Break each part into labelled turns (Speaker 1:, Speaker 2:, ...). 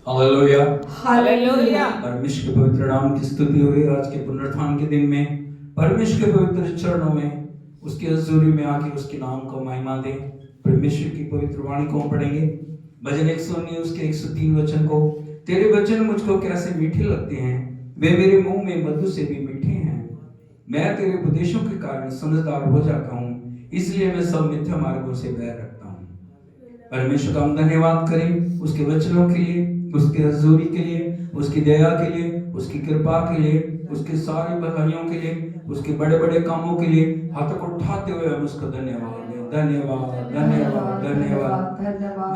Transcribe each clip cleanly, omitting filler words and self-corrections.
Speaker 1: Hallelujah.
Speaker 2: Hallelujah.
Speaker 1: परमेश्वर के पवित्र नाम की स्तुति हो। आज के पुनरुत्थान के दिन में परमेश्वर के पवित्र चरणों में उसकी हजूरी में आके उसके नाम को महिमा दें। परमेश्वर की पवित्र वाणी को पढ़ेंगे। भजन 119 उसके 103 वचन को, तेरे वचन मुझको कैसे मीठे लगते हैं, वे मेरे मुंह में मधु से भी मीठे हैं। मैं तेरे उपदेशों के कारण समझदार हो जाता हूँ, इसलिए मैं सब मिथ्या मार्गों से बैर रखता हूँ। परमेश्वर का हम धन्यवाद करें उसके वचनों के लिए, उसके हजूरी के लिए, उसकी दया के लिए, उसकी कृपा के लिए, उसके सारी भलाइयों के लिए, उसके बड़े बड़े कामों के लिए हाथ को उठाते हुए हम उसका धन्यवाद दें। धन्यवाद धन्यवाद धन्यवाद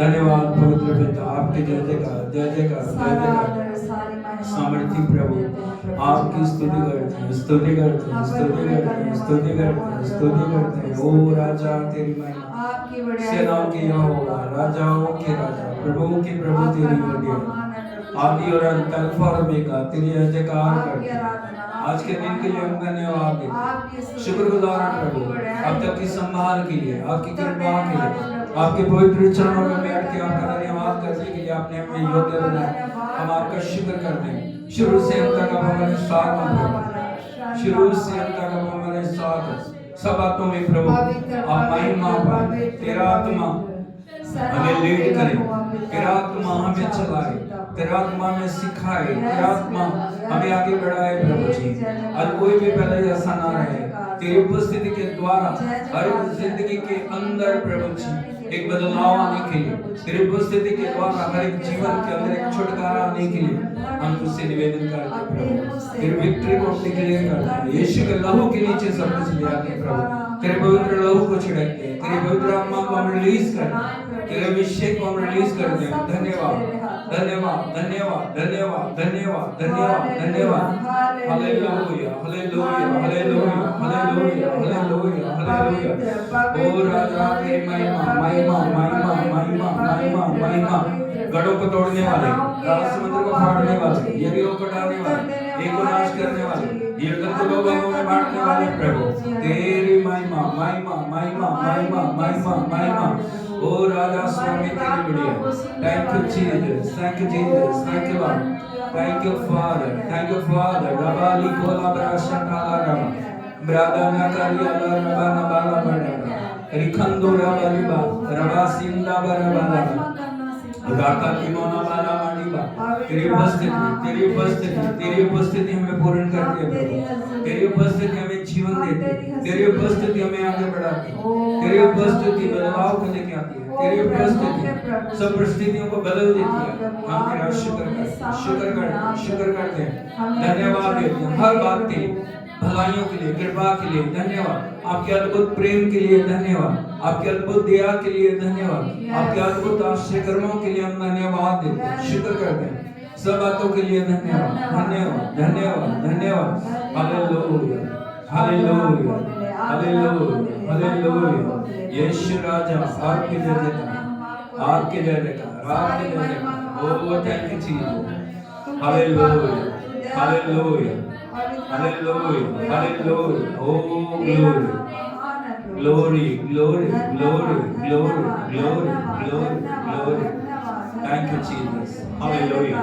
Speaker 1: धन्यवाद पवित्र पिता, आपके जय जयकार जय जयकार जय जयकार। सामर्थी प्रभु आपकी स्तुति करते हैं, स्तुति करते हैं, स्तुति करते हैं, स्तुति करते हैं, स्तुति करते हैं। ओ राजा तेरी महिमा, सेनाओं के यहोवा, राजाओं के राजा, प्रभुओं के प्रभु तेरी बढ़िया, आदि और अंत अल्फा और ओमेगा तेरी जय जयकार करते हैं। आज के दिन के लिए हम धन्यवाद देते, शुक्रगुजार हैं प्रभु, अब तक की संभाल के लिए, आपकी कृपा के लिए, आपके पवित्र चरणों में बैठ के आपका धन्यवाद करने के लिए आपने हमें योग्य बनाया। हम आपका शुक्र करते हैं। शुरू से अंत तक आप हमारे साथ हैं, शुरू से अंत तक आप हमारे साथ हैं। सब बातों में प्रभु आप महिमा पाए, तेरा आत्मा हमें लीड करे, तेरा आत्मा हमें चलाए, तेरा आत्मा हमें सिखाए, तेरा आत्मा हमें आगे बढ़ाए प्रभु जी। आज कोई भी पहले ऐसा ना रहे, तेरी उपस्थिति के द्वारा हर जिंदगी के अंदर प्रभु जी एक बदलाव आने के लिए, तेरी उपस्थिति के द्वारा हर एक जीवन के अंदर एक छुटकारा आने के लिए हम तुझसे निवेदन करते हैं प्रभु। तेरी विक्ट्री को डिक्लेयर करते हैं, यीशु के लहू के नीचे सब कुछ ले आते हैं प्रभु। तेरे पवित्र लहू को छिड़कते हैं, तेरे पवित्र आत्मा को हम रिलीज करते हैं, तेरे अभिषेक को हम रिलीज करते हैं। धन्यवाद धन्यवाद धन्यवाद धन्यवाद धन्यवाद धन्यवाद धन्यवाद। Hallelujah hallelujah hallelujah hallelujah hallelujah hallelujah. ओ राजा तेरी महिमा महिमा महिमा महिमा महिमा महिमा। गढ़ों को तोड़ने वाले, लाल समुद्र को फाड़ने वाले, यरीहो को डालने वाले, एक को नाश करने वाले, यर्दन को दो भागों में बांटने वाले प्रभु तेरी महिमा महिमा महिमा महिमा महिमा महिमा। ओ राजा स्वामी तेरी बढ़िया। Thank you Jesus, thank you Jesus, thank you lord, thank you father, thank you father. रबाली कोला ब्राशा काला रबा ब्रादा ना करिया रबा ना बाला बड़ा रिखंदो रबालीबा रबा सिंदा बरबा राका किमोना बाला माडीबा। तेरी उपस्थिति हमें पूर्ण करती है प्रभु। तेरी उपस्थिति हमें जीवन देती है, तेरी उपस्थिति हमें आगे बढ़ाती है, तेरी उपस्थिति बदलाव को लेके आती है, तेरी उपस्थिति सब परिस्थितियों को बदल देती है। हम तेरा शुक्र करते हैं, धन्यवाद देते हैं हर बात के लिए, भलाइयों के लिए, कृपा के लिए धन्यवाद, आपके अद्भुत प्रेम के लिए धन्यवाद, आपके अद्भुत दया के लिए धन्यवाद, आपके अद्भुत आश्चर्य कर्मों के लिए हम धन्यवाद देते हैं, शुक्र करते हैं सब बातों के लिए धन्यवाद धन्यवाद धन्यवाद धन्यवाद। Hallelujah hallelujah hallelujah hallelujah. Yeshu राजा आपके जय जयकार, आपके जय जयकार, आपके जय जयकार। ओ thank you Jesus. Hallelujah hallelujah hallelujah hallelujah. ओ glory glory glory glory glory glory glory. Thank you Jesus. Hallelujah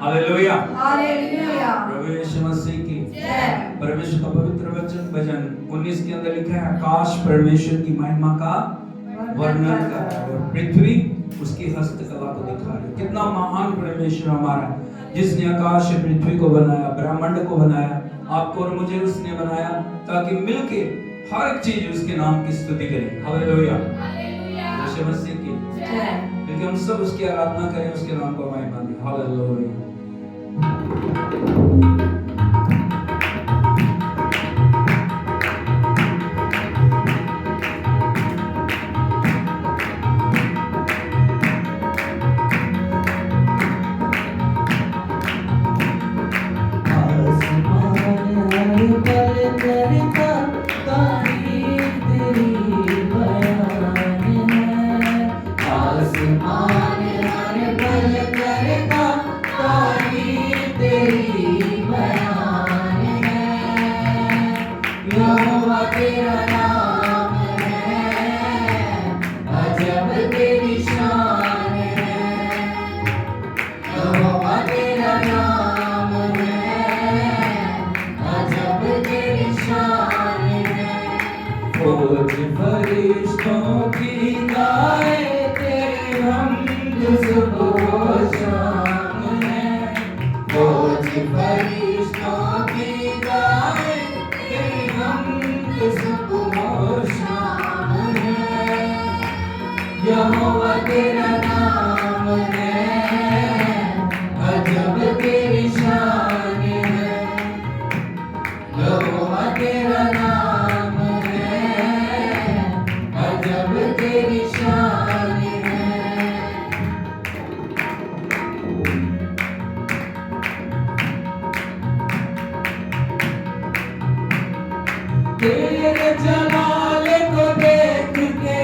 Speaker 1: hallelujah hallelujah. प्रभु यीशु मसीह की जय। परमेश्वर का पवित्र वचन भजन 19 के अंदर लिखा है, आकाश परमेश्वर की महिमा का वर्णन कर रहा है और पृथ्वी उसकी हस्तकला को दिखा रही है। कितना महान परमेश्वर हमारा, जिसने आकाश और पृथ्वी को बनाया, ब्रह्मांड को बनाया, आपको और मुझे उसने बनाया ताकि मिलके हर एक चीज उसके नाम की स्तुति करें। हालेलुया यीशु मसीह की जय। क्योंकि हम सब उसकी आराधना करें, उसके नाम को महिमा दें। हालेलुया।
Speaker 3: तेरी
Speaker 1: फरिश्तों की गाए तेरी हमद सुबह शाम है। फौज फरिश्तों की गाए तेरी हमद सुबह शाम है। यहोवा तेरा नाम है, अजब तेरी शान है। यहोवा तेरा नाम है, अजब तेरी शान है। तेरे जलाल को देख के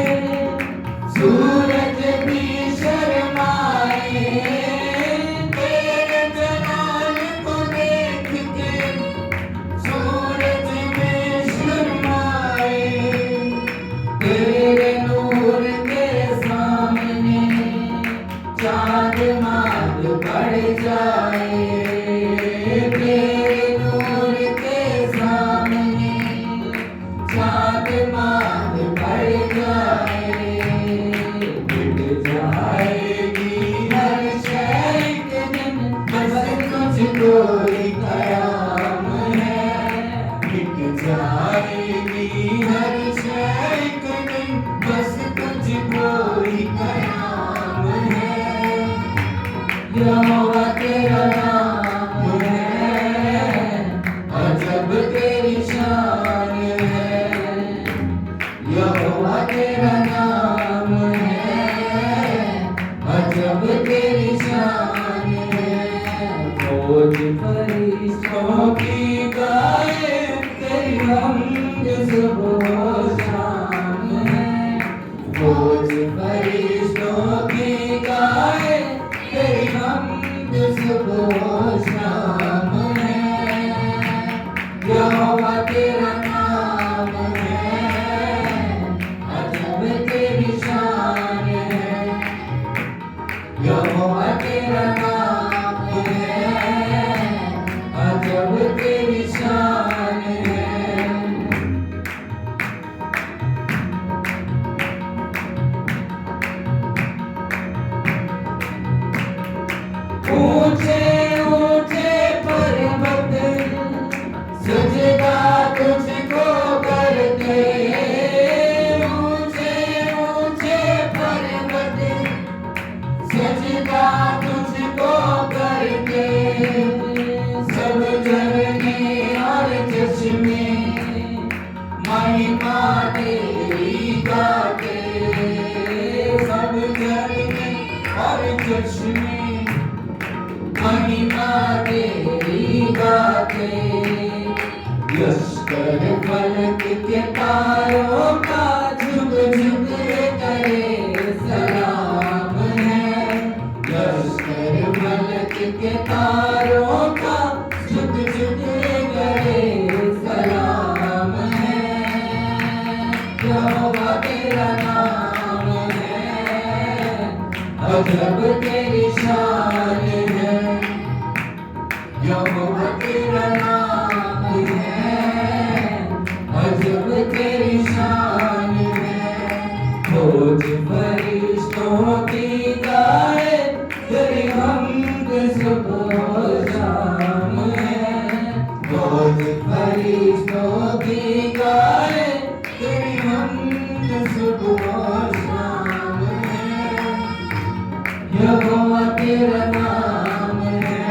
Speaker 1: सूरज भी शर्माए। तेरे जलाल को देख के सूरज भी शर्माए। तेरे नूर के सामने चाँद माद पड़ जाए। तेरे नूर के सामने चाँद माद पड़ जाए। मिट जाएगी हर शय एक दिन, बस तुझको ही कयाम है। मिट जाएगी हर शय एक दिन, बस तुझको ही कयाम है। यहोवा तेरा नाम है, अजब तेरी शान है। यहोवा तेरा नाम है, अजब तेरी शान है। फौज फरिश्तों की गाए तेरी हमद सुबह शाम है। फौज फरिश्तों की गाए तेरी हमद सुबह शाम है। यहोवा तेरा नाम है, अजब तेरी शान है। यहोवा तेरा नाम है, अजब तेरी शान है। ऊंचे ऊंचे पर्वत सजदा तुझको करते। ऊंचे ऊंचे पर्वत सजदा तुझको करते। सब झरने और चश्मे महिमा तेरी गाते। सब झरने और चश्मे महिमा तेरी गाते। लश्कर फलक के तारों का झुक झुक करे सलाम है। लश्कर फलक के तारों का झुक झुक करे सलाम है। यहोवा तेरा नाम है, अजब तेरी शान है। यहोवा तेरा नाम है, अजब तेरी शान है। फौज फरिश्तों की गाए तेरी हमद सुबह शाम है। फौज फरिश्तों की गाए तेरी हमद सुबह शाम है। यहोवा तेरा नाम है,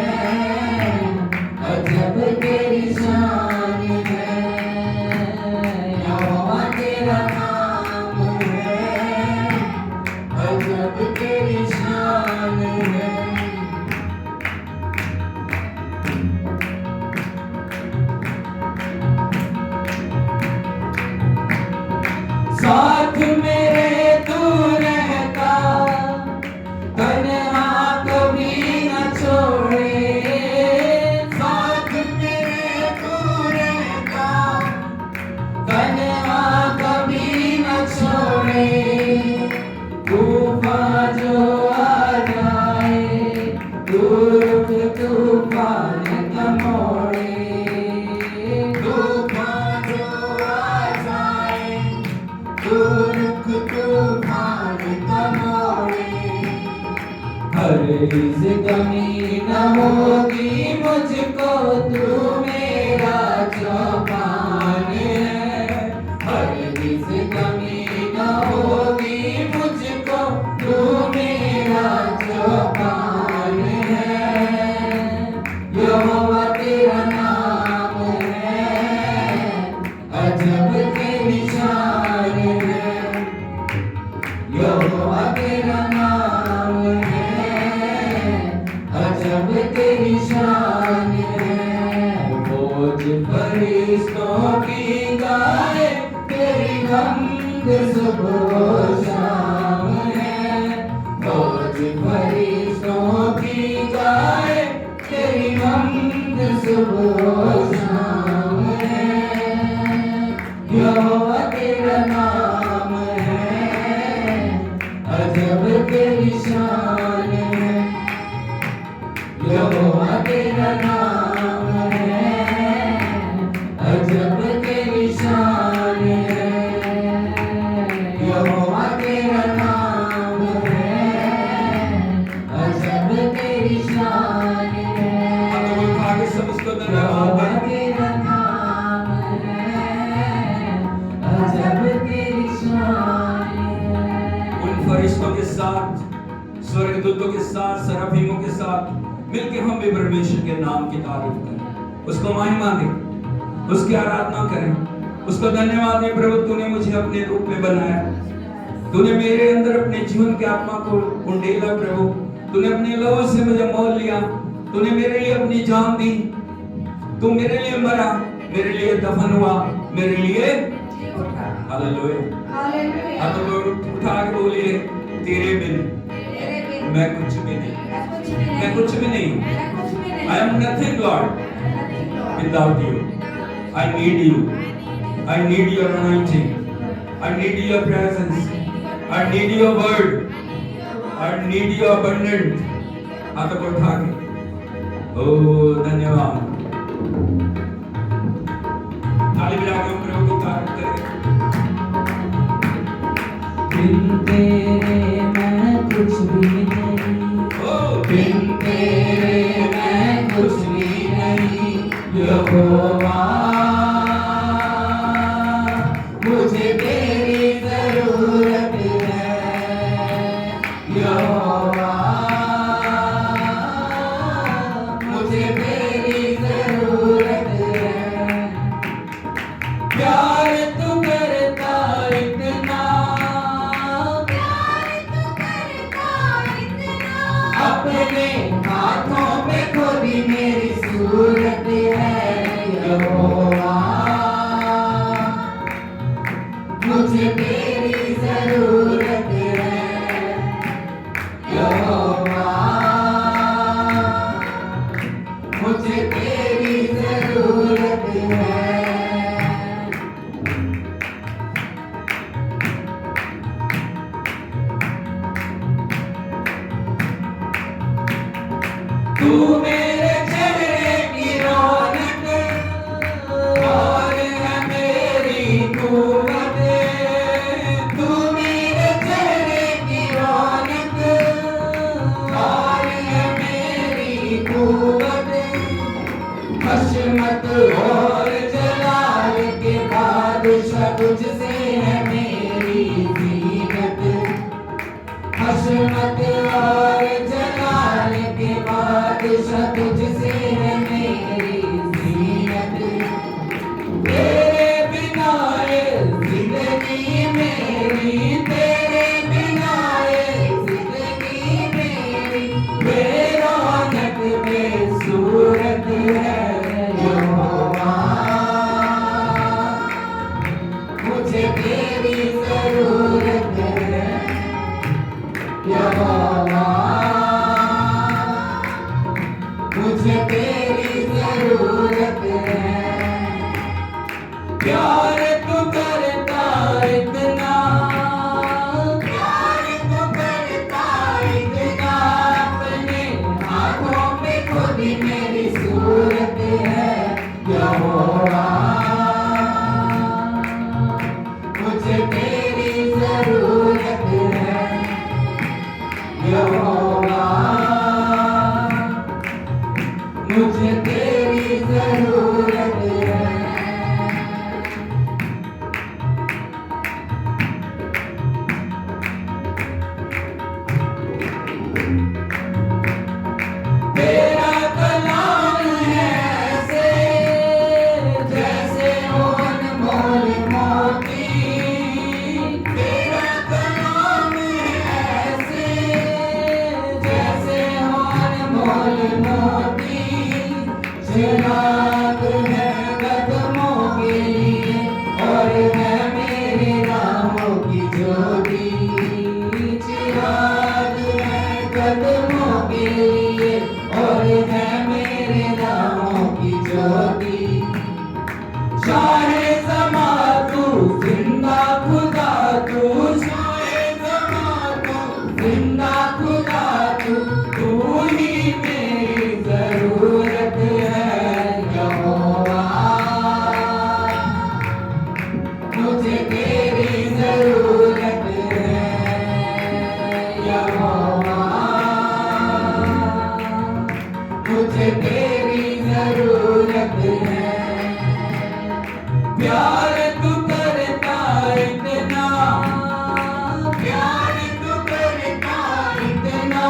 Speaker 1: अजब तेरी शान है। यहोवा तेरा नाम है, अजब तेरी शान है। साथ मेरे तू रहता, तन्हा कभी न
Speaker 2: हरगिज़ कमी न होगी मुझको, तू मेरा चौपान है। हरगिज़ कमी न होगी मुझको, तू मेरा चौपान है। यहोवा तेरा नाम है, अजब के निशान है। यहोवा तेरा नाम है, अजब के निशान है। फौज फरिश्तों की गाए तेरी हमद सुबह शाम है। फौज फरिश्तों की गाए तेरी हमद सुबह शाम है। यहोवा तेरा नाम है, अजब के निशान है। यहोवा तेरा नाम है, अजब के निशान है। यहोवा तेरा नाम है, अजब के निशान है।
Speaker 1: आगे सब उसको धन्यवाद
Speaker 2: यहोवा तेरा नाम है, अजब के निशान है।
Speaker 1: उन फरिश्तों के साथ, स्वर्गदूतों के साथ, सराफीमों के साथ मिलके हम भी परमेश्वर के नाम की तारीफ करें, उसको महिमा दें, उसकी आराधना करें, उसको धन्यवाद दें। प्रभु तूने मुझे अपने रूप में बनाया, तूने मेरे अंदर अपने जीवन की आत्मा को उंडेला। प्रभु तूने अपने लहू से मुझे मोल लिया, तूने मेरे लिए अपनी जान दी, तू मेरे लिए मरा, मेरे लिए दफन हुआ, मेरे लिए हालेलुया। हाथ उठा के बोलिए, तेरे बिन मैं कुछ भी नहीं, मैं कुछ भी नहीं। I am nothing, Lord, without you. I need you. I need your anointing. I need your presence. I need your word. I need your abundant. हाथ को उठा के, ओ धन्यवाद। ताली बजा के प्रभु की तारीफ करें।
Speaker 2: बिन तेरे मैं कुछ भी नहीं, बिन तेरे मैं कुछ भी नहीं। यहोवा मुझे तेरी जरूरत है। यहोवा मुझे तेरी जरूरत है। प्यार तू करता इतना, अपने हाथों में खोदी मेरी सूरत है। यहोवा मुझे तेरी जरूरत है। यहोवा मुझे तेरी जरूरत है। तू मेरे चेहरे की रौनक और है मेरी कुव्वत। तू मेरे चेहरे की रौनक और है मेरी कुव्वत। हशमत और जलाल के बादशाह तुझसे है मेरी जीनत। हशमत और जलाल के बादशाह तुझसे है मेरी जीनत। तेरे बिना ये जिंदगी मेरी, तेरे बिना ये जिंदगी मेरी बेरौनक बेसूरत है। यहोवा मुझे तेरी जरूरत है। यहोवा मुझे मुझे तेरी जरूरत है। तेरा कलाम है ऐसे जैसे हो अनमोल मोती। तेरा कलाम है ऐसे जैसे हो अनमोल मोती। चिराग है कदमों के लिए और है मेरे राहों की ज्योति। चिराग है कदमों के लिए और है मेरे राहों की ज्योति। शाहे ज़मा तू जिंदा खुदा तू, शाहे ज़मा तू जिंदा खुदा तू, तू ही मेरी जरूरत है यहोवा। मुझे तेरी जरूरत है यहोवा। मुझे तेरी जरूरत है। प्यार तू करता इतना, प्यार तू करता इतना,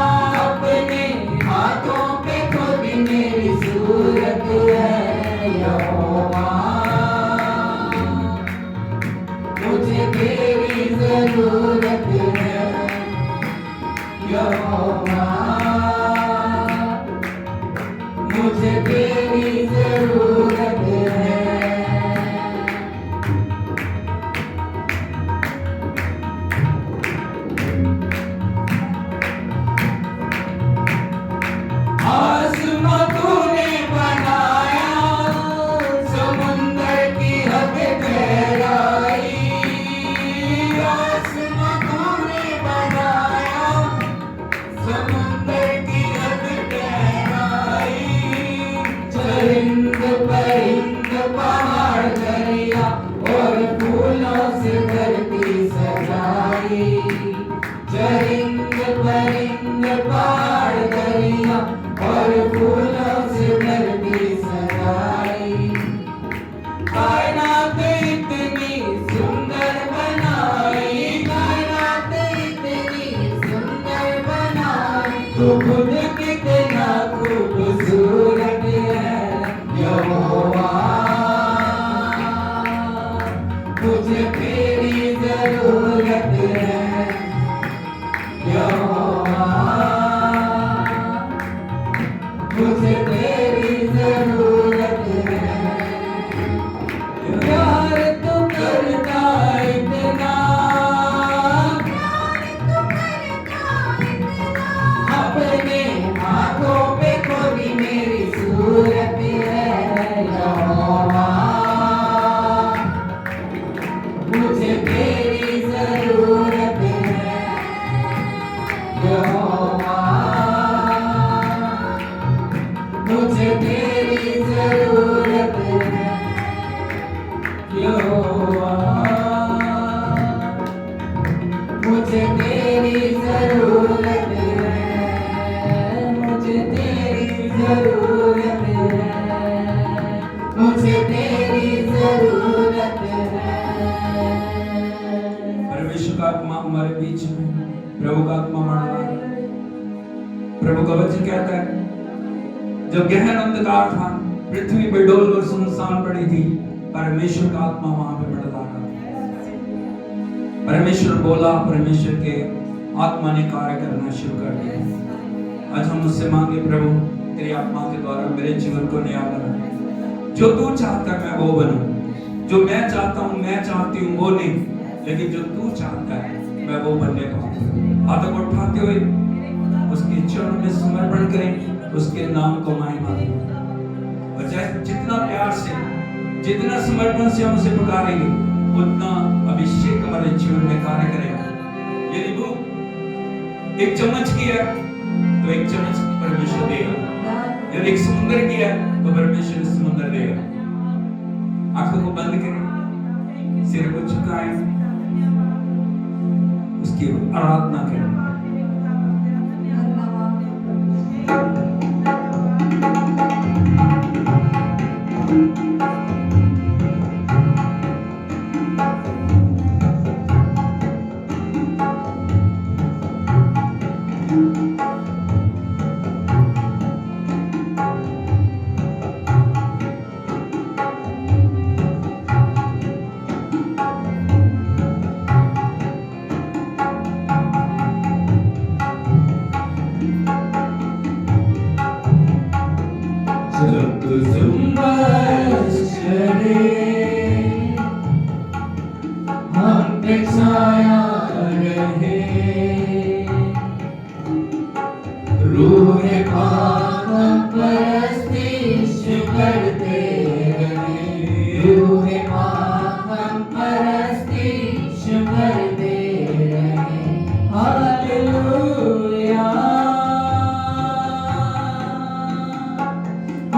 Speaker 2: अपने हाथों पे खुद मेरी सूरत है यहोवा। मुझे तेरी जरूरत है यहोवा। मुझे तेरी जरूरत है। आसमां तूने बनाया, समुंदर की हद गहराई। आसमां तूने बनाया, समुंदर की हद गहराई। चरिंद परिंद पहाड़ दरिया और फूलों से धरती सजाई। चरिंद परिंद पहाड़ दरिया और फूलों से धरती सजाई। कायनात इतनी सुंदर बनाई, कायनात इतनी सुंदर बनाई। तू खुद कितना खूबसूरत है यहोवा। मुझे तेरी जरूरत है यहोवा। मुझे तेरी जरूरत है। प्यार तू करता इतना, अपने हाथों पे खोदी मेरी सूरत है यहोवा। मुझे तेरी जरूरत है यहोवा। मुझे तेरी जरूरत है यहोवा। मुझे तेरी जरूरत है। मुझे तेरी जरूरत है। मुझे तेरी जरूरत है।
Speaker 1: परमेश्वर का आत्मा हमारे बीच में, प्रभु का आत्मा हमारे पास है। प्रभु का वचन कहता है, जब गहन अंधकार था, पृथ्वी बेडोल और सुनसान पड़ी थी, परमेश्वर का आत्मा वहां पे मंडरा रहा था। परमेश्वर बोला, परमेश्वर के आत्मा ने कार्य करना शुरू कर दिया। आज हम उससे मांगे, प्रभु तेरी आत्मा के द्वारा मेरे जीवन को नया बना। जो तू चाहता है मैं वो बनूं, जो मैं चाहता हूं, मैं चाहती हूं वो नहीं, लेकिन जो तू चाहता है मैं वो बनने पाऊं। हाथों को उठाते हुए उसके चरणों में समर्पण करें, उसके नाम को महिमा दें। और जितना प्यार से, जितना समर्पण से हम उसे पुकारेंगे, उतना अभिषेक हमारे जीवन में कार्य करेगा। यदि भूख एक चम्मच की है तो एक चम्मच परमेश्वर देगा। यदि एक समुद्र की है तो परमेश्वर समुद्र देगा। आंखों को बंद करें, सिर को झुकाएं, उसकी आराधना करें।
Speaker 2: जब जुम्बश करे हम पे छाया रहे, रूह पाक हम परस्तिश करते रहे, रूह पाक हम परस्तिश करते रहे। हालेलुया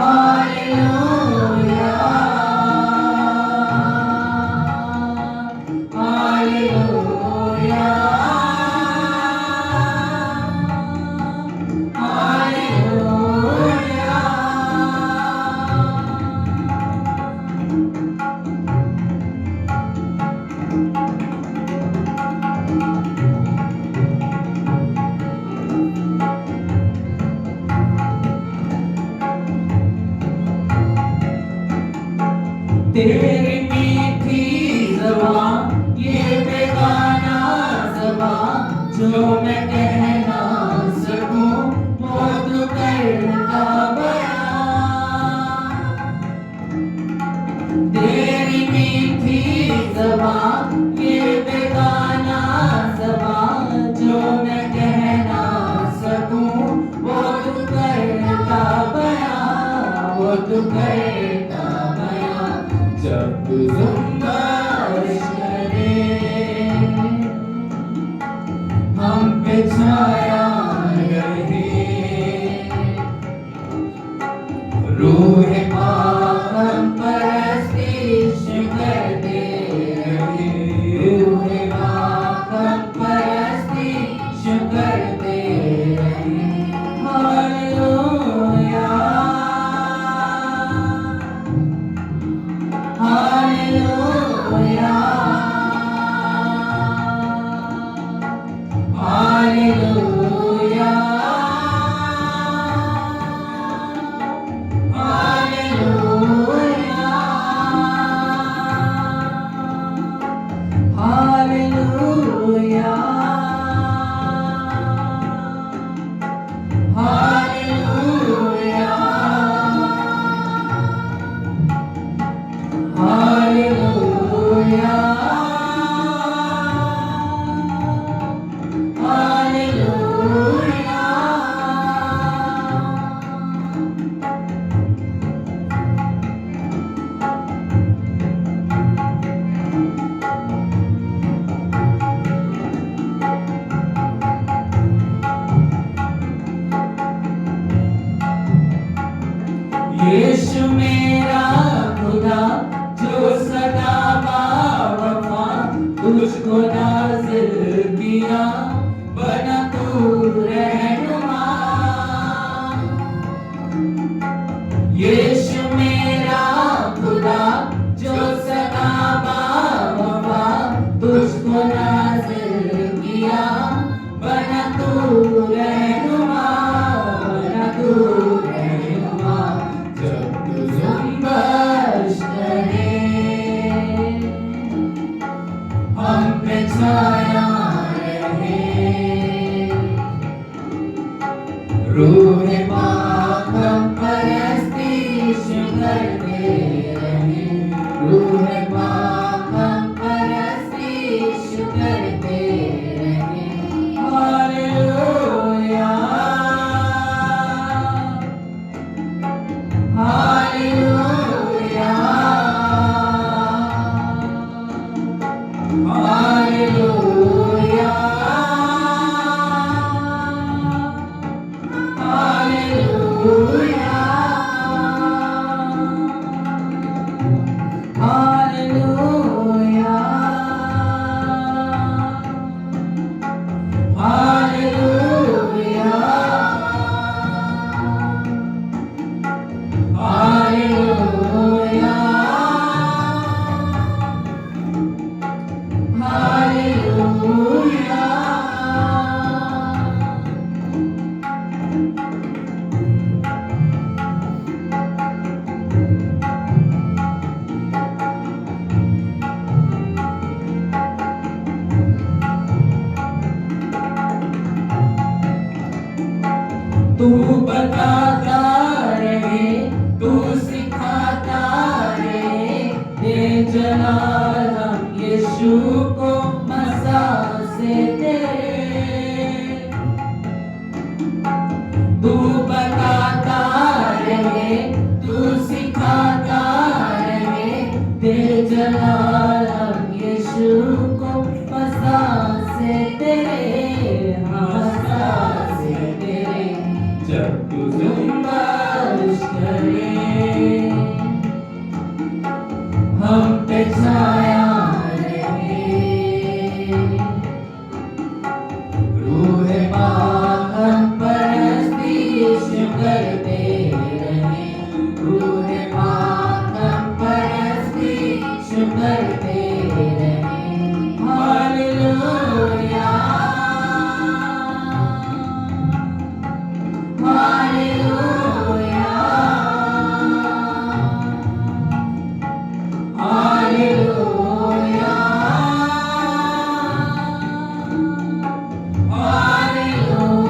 Speaker 2: हालेलुया हालेलुया तेरी मीठी ज़बान ये बेगाना ज़बान जो मैं कह ना सकूं वो तू करता बयान। तेरी मीठी ज़बान ये बेगाना ज़बान जो मैं कह ना सकूं वो तू करता बयान, वो तू करता बयान। जब जुम्बश करे हम पे छाया रहे, रूह पाक हम परस्तिश करते रहे, रूह पाक हम परस्तिश करते रहे। Hallelujah hallelujah hallelujah hallelujah hallelujah hallelujah Yeshu मेरा खुदा जो सदा बावफा तुझको नाज़िल किया बना तू रहनुमा। यीशु मेरा खुदा जो सदा बावफा तुझको नाज़िल किया बना तू रहनुमा, बना तू रहनुमा। जब जुम्बश करे हम पे छाया रहे, रूह पाक हम परस्तिश करते रहे, रूह पाक हम परस्तिश करते रहे। Hallelujah hallelujah hallelujah hallelujah hallelujah hallelujah hallelujah hallelujah. तू बताता रहे बताता रहे, तू सिखाता रहे, दिल जला यीशु को से तेरे, से तेरे,
Speaker 1: जब तू
Speaker 2: जुम्बश करे, हम पे छाया रहे, रूह पाक हम परस्तीश करते रहे, रूह पाक हम परस्तीश करते रहे। Hallelujah, hallelujah, hallelujah, hallelujah,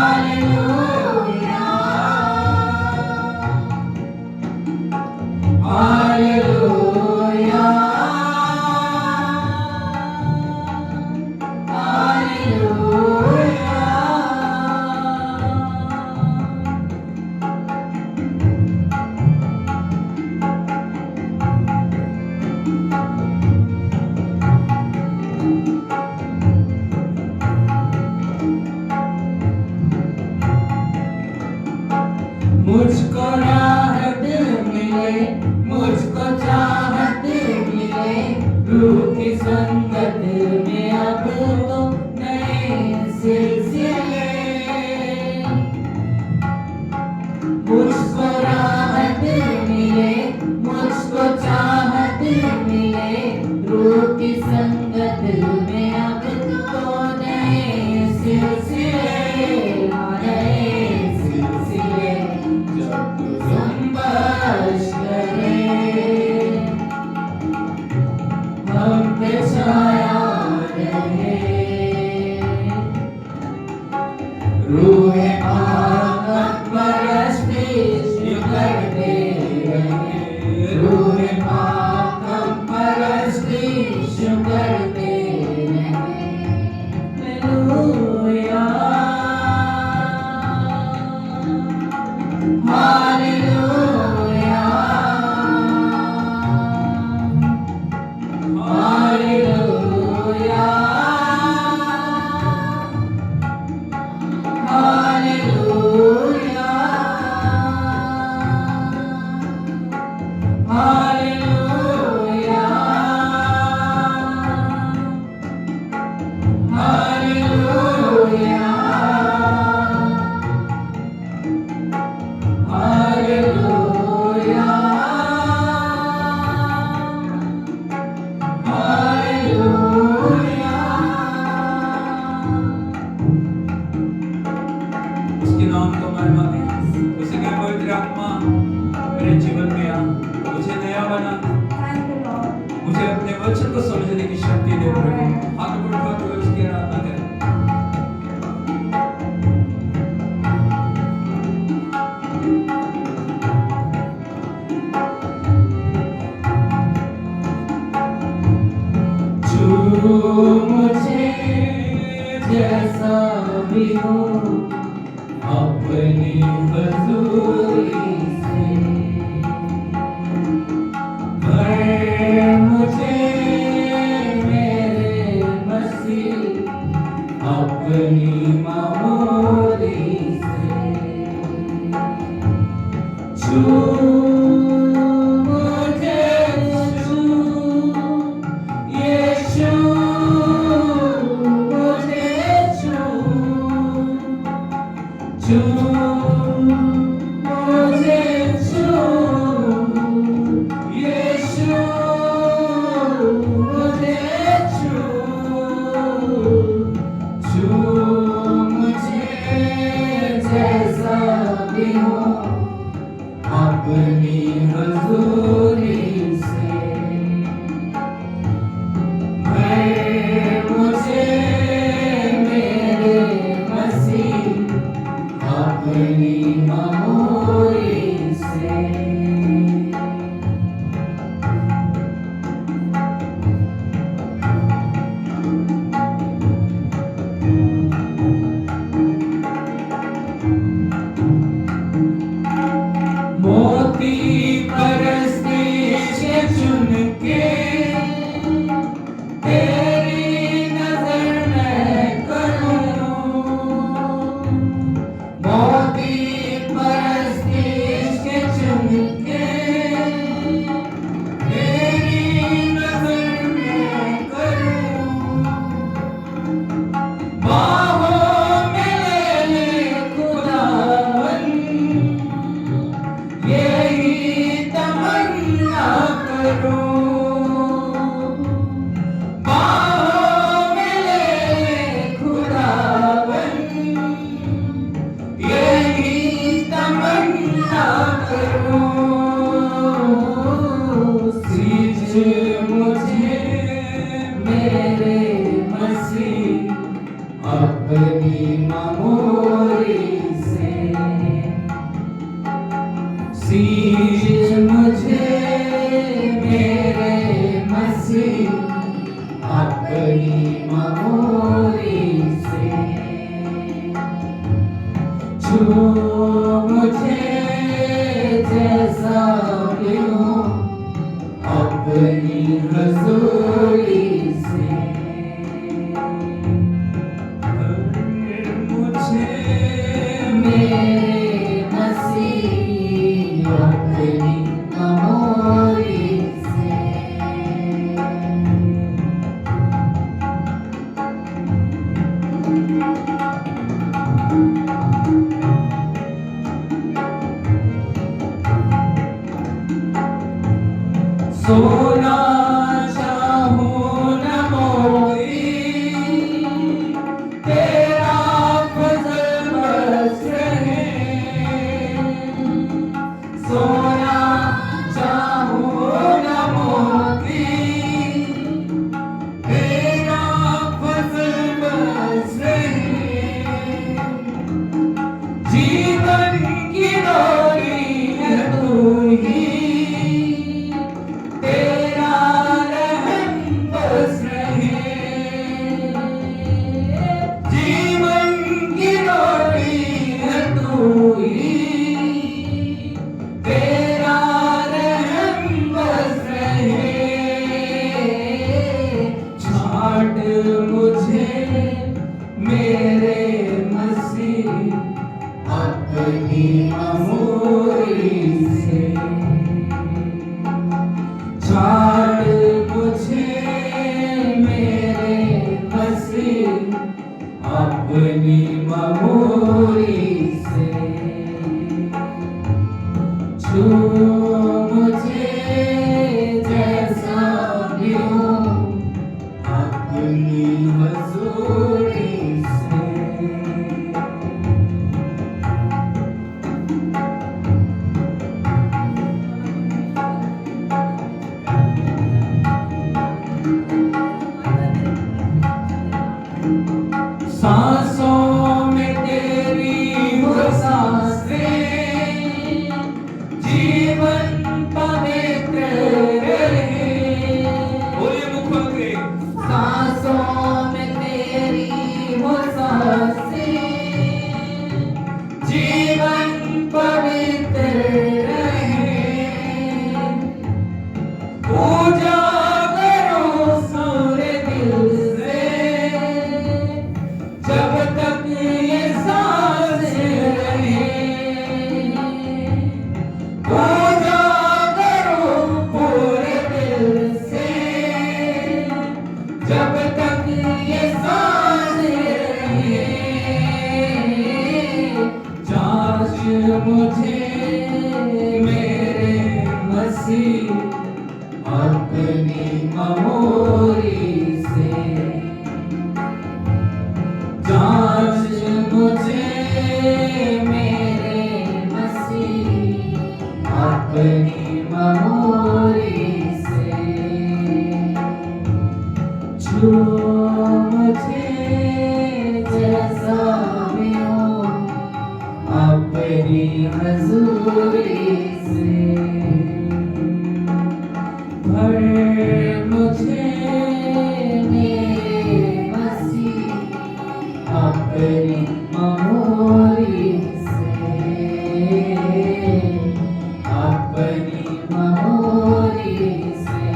Speaker 2: hallelujah, hallelujah, मुझको राहत मिले, मुझको चाहत मिले, रूह की संगत में अब तो नए सिलसिले। मुझको राहत मिले, मुझको चाहत मिले, रूह की संगत में अब तो नए सिलसिले, नए सिलसिले। जुम्बश करे, हम पे छाया रहे, रूह पाक हम परस्तीश करते रहे, रूह पाक हम परस्तीश करते रहे। Hallelujah, hallelujah, hallelujah, hallelujah, hallelujah, hallelujah, hallelujah.
Speaker 1: उसके नाम को महिमा दे। उसी के पवित्र आत्मा मेरे जीवन में आ, मुझे नया बना, मुझे अपने वचन को समझने की शक्ति दे प्रभु। हाथ उठाते हुए उसकी आराधना करें।
Speaker 2: मुझे जैसा भी हो अपनी हजूरी से, भर मुझे मेरे मसीह अपनी मामूली से। मुझे छू, यीशु मुझे छू, मुझे छू, यीशु मुझे छू, करूं, बाहों में ले खुदावन, यही तमन्ना करूं। सींच मुझे मेरे मसीह अपनी ममोरी से, सींच मुझे मेरे मसीह अपनी ममोरी से, छू मुझे जैसा भी हूँ अपनी हजूरी से, मुझे मेरे मसीह अपनी ममोरी से। सोना चाहूं न मोती, तेरा फजल बस रहे। सोना चाहूं न मोती, तेरा फजल बस रहे। जीवन की डोरी है तू ही, तेरा रहम बस रहे। जीवन की डोरी है तू ही, तेरा रहम बस रहे। छाट मुझे मेरे मसीह अपनी ममोरी से, छाट मुझे मेरे मसीह अपनी ममोरी से, छू मुझे जैसा भी हूँ अपनी हजूरी से। सांसों में तेरी वो सांसें, जीवन पवित्र रहे। बोलिए मुख्यमंत्री। सांसों में तेरी वो सांसें, जीवन पवित्र रहे। पूजा करो सारे दिल से, जब तक ये सांस रहे। पूजा करो पूरे दिल से, जब तक ये सांस रहे। जांच मुझे मेरे मसीह अपनी ममोरी से, जांच मुझे मेरे मसीह अपनी ममोरी से, छू मुझे जैसा भी हूँ अपनी हजूरी से। भर मुझे मेरे मसीह अपनी ममोरी से, अपनी ममोरी से,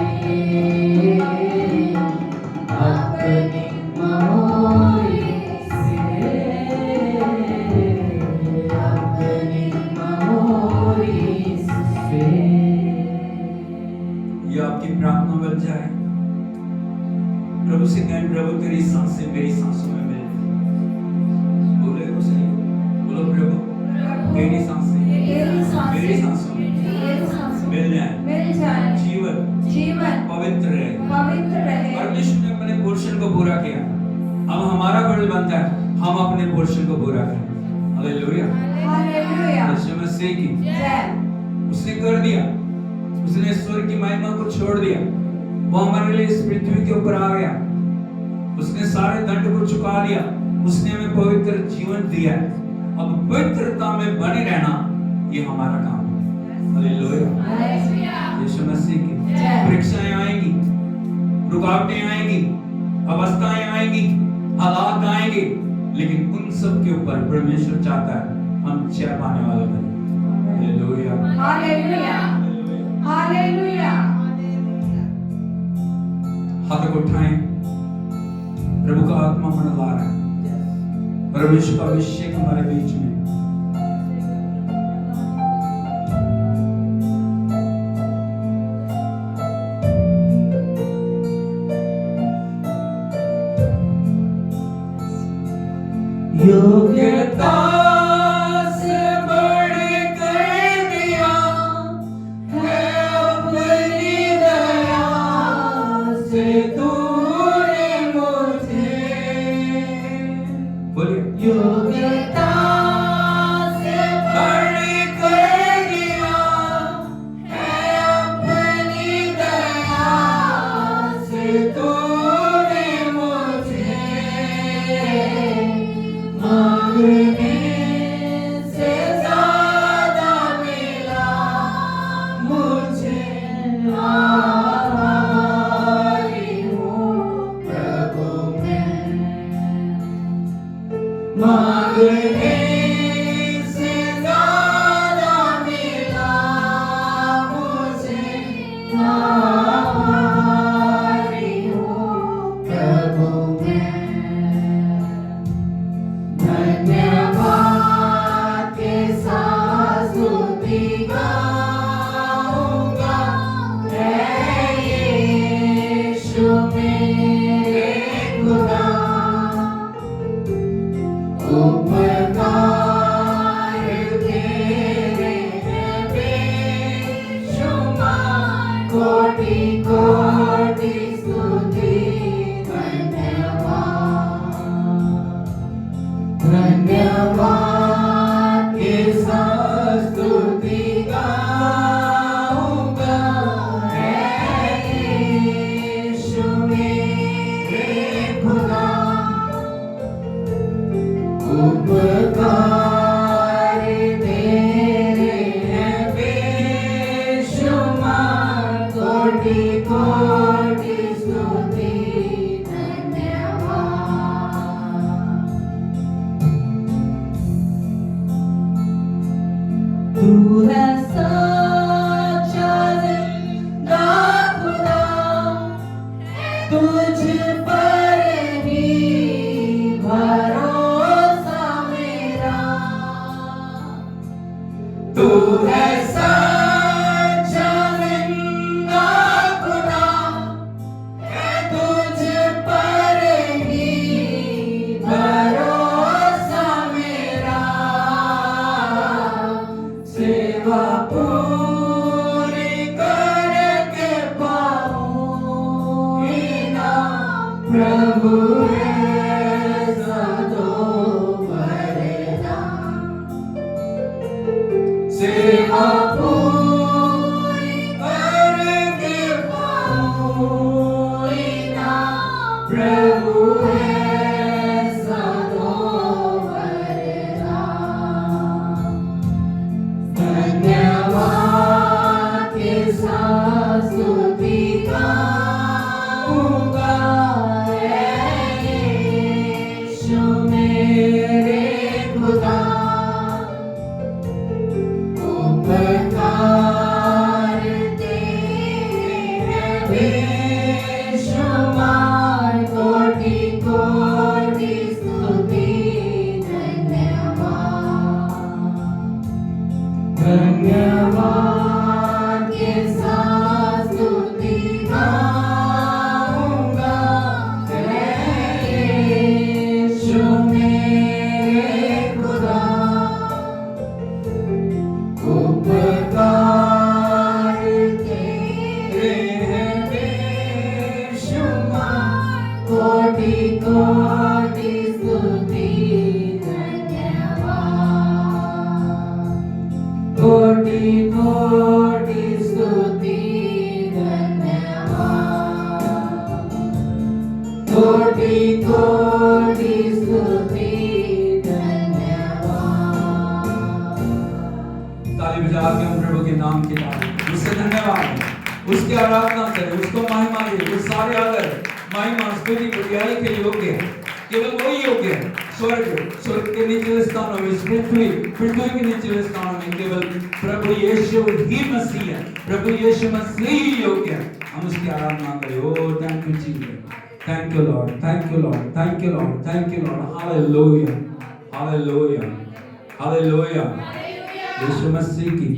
Speaker 2: अपनी ममोरी से, अपनी ममोरी से।
Speaker 1: ये आपकी प्रार्थना बन जाए। प्रभु से कहें, प्रभु तेरी सांसें मेरी सांसों में मिल जाए। बोले उसे, बोलो प्रभु तेरी सांसें मेरी सांसों में मिल जाए। जीवन किया, अब हमारा फर्ज बनता है हम अपने पोर्शन को पूरा करें। हालेलुया,
Speaker 3: हालेलुया,
Speaker 1: यीशु मसीह की
Speaker 3: जय।
Speaker 1: उसने कर दिया, उसने ईश्वर की महिमा को छोड़ दिया, वो हमारे लिए इस पृथ्वी के ऊपर आ गया, उसने सारे दंड को चुका दिया, उसने हमें पवित्र जीवन दिया है। अब पवित्रता में बने रहना ये हमारा काम है। हालेलुया, यीशु मसीह की परीक्षाएं आएंगी, रुकावटें आएंगी, अवस्थाएं आएंगी, हालात आएंगे, लेकिन उन सब के ऊपर परमेश्वर चाहता है हम जय पाने वाले बने। Hallelujah,
Speaker 3: hallelujah, hallelujah.
Speaker 1: हाथ को उठाएं, प्रभु का आत्मा मंडला रहा है, परमेश्वर का अभिषेक हमारे बीच में।
Speaker 2: योग्यता से बढ़ कर दिया है अपनी दया से तूने मुझे।
Speaker 1: बोलिए,
Speaker 2: योग्यता से बढ़ कर दिया है अपनी दया से तूने मुझे। मांगने से ज्यादा मिला मुझे, आभारी हूँ प्रभु मैं। मांगने से ज्यादा मिला मुझे, आभारी हूँ प्रभु मैं। धन्यवाद के साथ स्तुति गाऊंगा, है यीशु मेरे खुदा। उपकार तेरे हैं बेशुमार, कोटि कोटि स्तुति धन्यवाद। धन्यवाद के साथ स्तुति गाऊंगा, है यीशु मेरे खुदा। उपकार तेरे हैं बेशुमार, कोटि कोटि स्तुति धन्यवाद। तू है सच्चा जिंदा खुदा, तुझ पर ही भरोसा मेरा। तू है सच्चा जिंदा खुदा, है तुझ पर ही भरोसा मेरा। सेवा पूरी करके पाऊंगी ना प्रभु ऐसा तो वरदान। सेवा पूरी करके पाऊंगी ना प्रभु ऐसा तो वरदान। धन्यवाद के साथ स्तुति गाऊंगा, है यीशु मेरे खुदा। उपकार तेरे हैं बेशुमार, कोटि कोटि स्तुति धन्यवाद। धन्यवाद के साथ स्तुति गाऊंगा, है यीशु मेरे खुदा। उपकार तेरे हैं कोटि स्तुति धन्यवाद, कोटि कोटि स्तुति धन्यवाद, कोटि कोटि स्तुति धन्यवाद।
Speaker 1: ताली बजा के हम प्रभु के नाम की तारीफ, उससे धन्यवाद, उसकी आराधना करें, उसको महिमा दे। वो सारे आदर महिमा स्तुति बड़ाई के योग्य है, केवल वही योग्य है। स्वर्ग के निचले स्थानों में, पृथ्वी के निचले स्थानों में केवल प्रभु यीशु ही मसीह है, प्रभु यीशु मसीह ही योग्य है। हम उसकी आराधना करें। ओ thank you Jesus, thank you lord, thank you lord, thank you lord, thank you lord. Hallelujah, hallelujah, hallelujah. Yeshu Masih की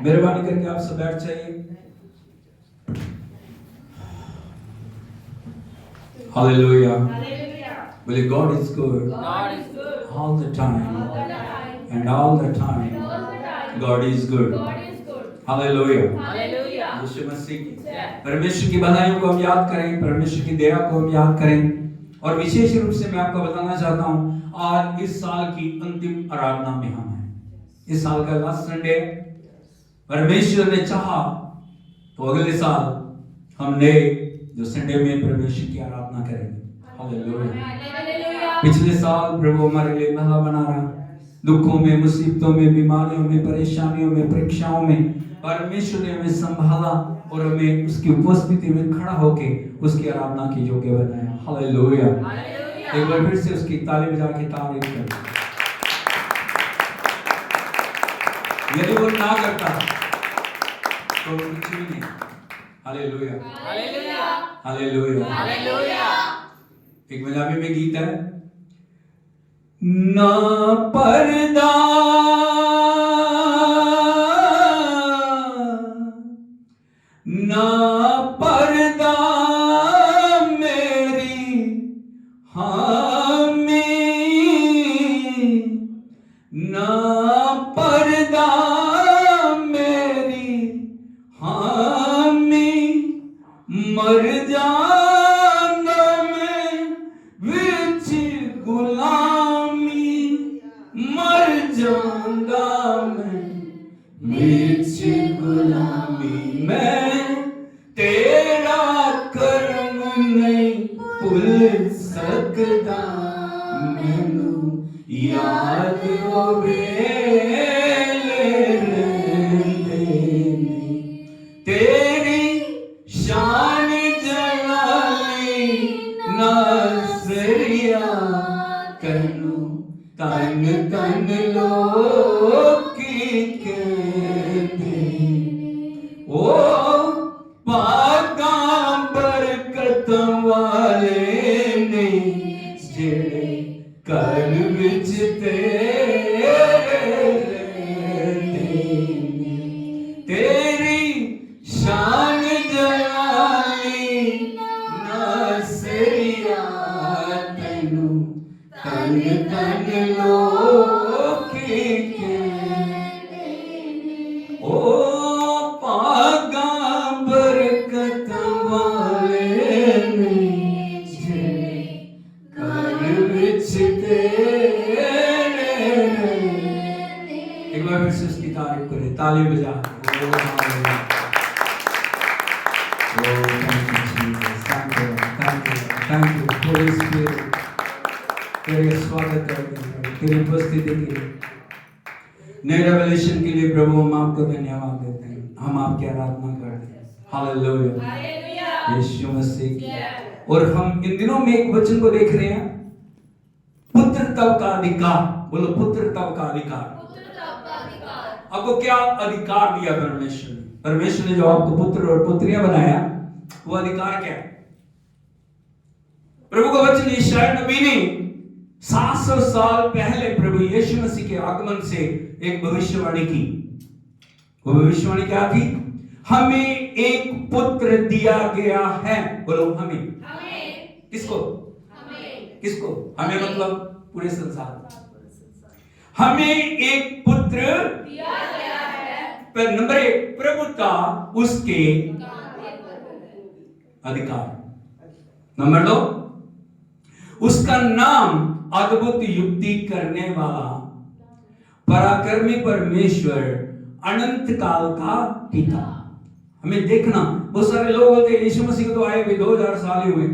Speaker 1: मेहरबानी करके आप सब बैठ जाइए। Hallelujah. Well, God is good all the time, and all the time God is good. Hallelujah. यीशु मसीह की परमेश्वर की भलाइयों को हम याद करें, परमेश्वर की दया को हम याद करें। और विशेष रूप से मैं आपको बताना चाहता हूं, आज इस साल की अंतिम आराधना में हम हैं। इस साल का लास्ट संडे, परमेश्वर ने चाहा तो अगले साल हम नए जो संडे में परमेश्वर की आराधना करेंगे। हालेलुया। पिछले साल प्रभु हमारे लिए भला बना रहा, दुखों में, मुसीबतों में, बीमारियों में, परेशानियों में, परीक्षाओं में परमेश्वर ने हमें संभाला और हमें उसकी उपस्थिति में खड़ा होके उसकी आराधना की योग्य बनाया। हालेलुया। एक बार फिर से उसकी ताली बजा के तारीफ करें। यदि वो ना करता तो कुछ भी नहीं। Hallelujah, hallelujah, hallelujah, hallelujah. एक पंजाबी में गीत है, ना पर्दा ना पर्दा मेरी हामी, ना पर्दा मेरी हामी, मर जाना मैं विच गुलामी, मर जाऊंगा मैं विच गुलामी। मैं तेरा कर्म नहीं भूल सकदा, मैनू याद होवे तेरी शान जलाली नासरिया, कनू तन तन लोकी कहते। ओ पागा बरकत वाले ने जेड़े घर विच तेरे तेरी शान जलाली नासरिया, तैनू तन तन लोकी कहते। ओ पागा बरकत वाले ने जेड़े घर विच तेरे। एक बार फिर से उसकी तारीफ करें, ताली बजा। तेरे स्वागत करते हैं, तेरी उपस्थिति के लिए, नए रेवलेशन के लिए प्रभु हम आपको धन्यवाद देते हैं, हम आपकी आराधना करते हैं। हालेलुया, यीशु मसीह की। और हम इन दिनों में एक वचन को देख रहे हैं, पुत्र तब का अधिकार। बोलो, पुत्र तब का अधिकार। आपको क्या अधिकार दिया परमेश्वर ने? परमेश्वर ने जो आपको पुत्र और पुत्रियां बनाया, वो अधिकार क्या है? प्रभु का वचन यशायाह नबी ने 700 साल पहले प्रभु यीशु मसीह के आगमन से एक भविष्यवाणी की। वो भविष्यवाणी क्या थी? हमें एक पुत्र दिया गया है। बोलो, हमें। किसको? किसको? हमें मतलब पूरे संसार। हमें एक पुत्र दिया गया है। पर नंबर 1 प्रभुता उसके अधिकार। नंबर 2 उसका नाम अद्भुत युक्ति करने वाला, पराक्रमी परमेश्वर, अनंत काल का पिता। हमें देखना, बहुत सारे लोग बोलते हैं यीशु मसीह को तो आए हुए 2000 साल ही हुए।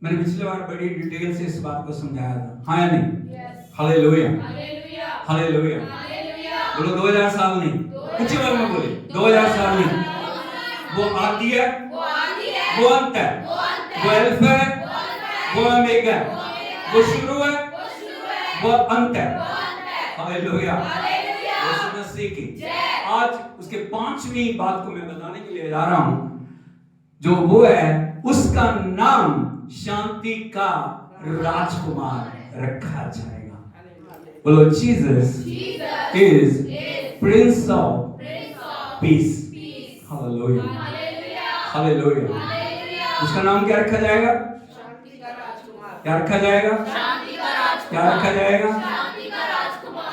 Speaker 1: मैंने पिछले बार बड़ी डिटेल से इस बात को समझाया था, हाँ या नहीं? Hallelujah, hallelujah. बोलो 2000 साल नहीं, कुछ बार में बोले 2000 साल नहीं। वो आदि है, वो अंत है, वो अल्फा है, वो ओमेगा है, वो शुरू है, वो अंत है। हालेलुया, यीशु मसीह की आज उसके 5वीं बात को मैं बताने के लिए जा रहा हूं, जो वो है उसका नाम शांति का राजकुमार रखा जाएगा। बोलो Jesus is Prince of peace. Hallelujah, hallelujah. उसका नाम क्या रखा जाएगा? क्या रखा जाएगा? क्या रखा जाएगा?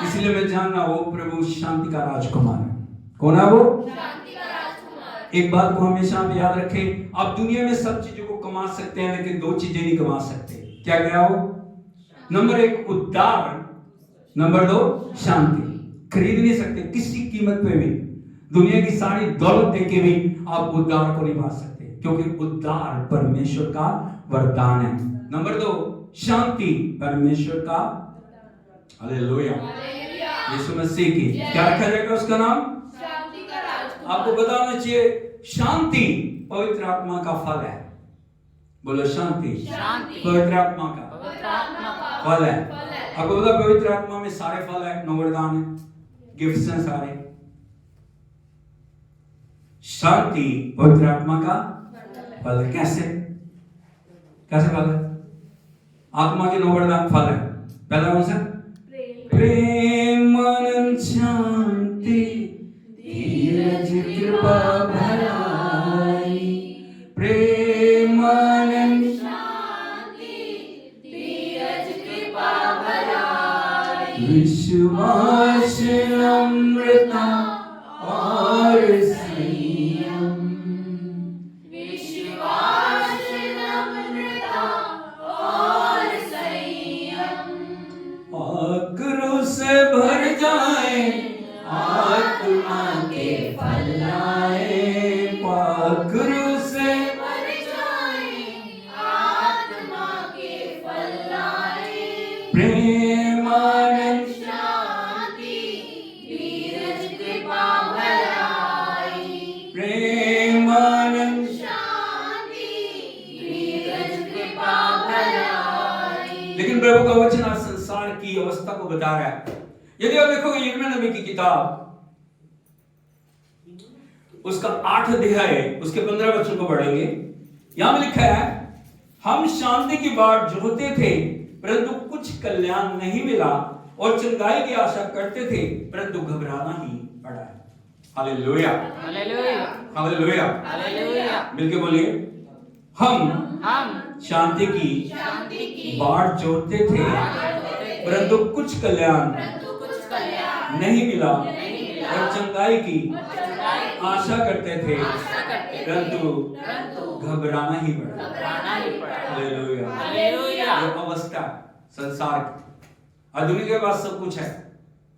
Speaker 1: इसलिए मैं जानना वो प्रभु शांति का राजकुमार है। कौन है वो? एक बात को हमेशा आप याद रखें, आप दुनिया में सब चीजों को कमा सकते हैं लेकिन 2 चीजें नहीं कमा सकते। क्या क्या हो? नंबर 1 उद्धार, नंबर 2 शांति। खरीद नहीं सकते किसी कीमत पे भी, दुनिया की सारी दौलत देके भी आप उद्धार को नहीं पा सकते, क्योंकि उद्धार परमेश्वर का वरदान है। नंबर 2 शांति परमेश्वर का, हालेलुया, यीशु मसीह की। क्या रखा जाएगा उसका नाम? आपको बताना चाहिए, शांति पवित्र आत्मा का फल है। बोलो शांति पवित्र आत्मा का फल है। आपको पता पवित्र आत्मा में सारे फल है, वरदान है, गिफ्ट्स हैं सारे। शांति पवित्र आत्मा का फल है। कैसे कैसे फल है? आत्मा के 9 वरदान फल है। पहला कौन सा? प्रेम, आनंद, शांति, धीरज, कृपा, भलाई। प्रेम, आनंद, विश्वास, नम्रता और संयम। आक्रोश से भर जाए, आत्मा के फल आए। पाखरों से भर जाए, आत्मा के फल आए। प्रेम, आनंद, शांति, धीरज, कृपा, भलाई। प्रेम, आनंद, शांति, धीरज, कृपा, भलाई। लेकिन प्रभु का वचन आज संसार की अवस्था को बता रहा है। यदि आप देखोगे यिर्मयाह नबी की किताब, उसका 8 अध्याय उसके 15 वचन को पढ़ेंगे। यहां में लिखा है, हम शांति की बाट जोहते थे परंतु कुछ कल्याण नहीं मिला, और चंगाई की आशा करते थे परंतु घबराना ही पड़ा है। Hallelujah, hallelujah, hallelujah, hallelujah. मिलके बोलिए, हम शांति की बाट जोहते थे परंतु कुछ कल्याण नहीं मिला, और चंगाई की आशा करते थे परंतु घबराना ही पड़ा। Hallelujah, hallelujah. ये अवस्था संसार की, और दुनिया के पास सब कुछ है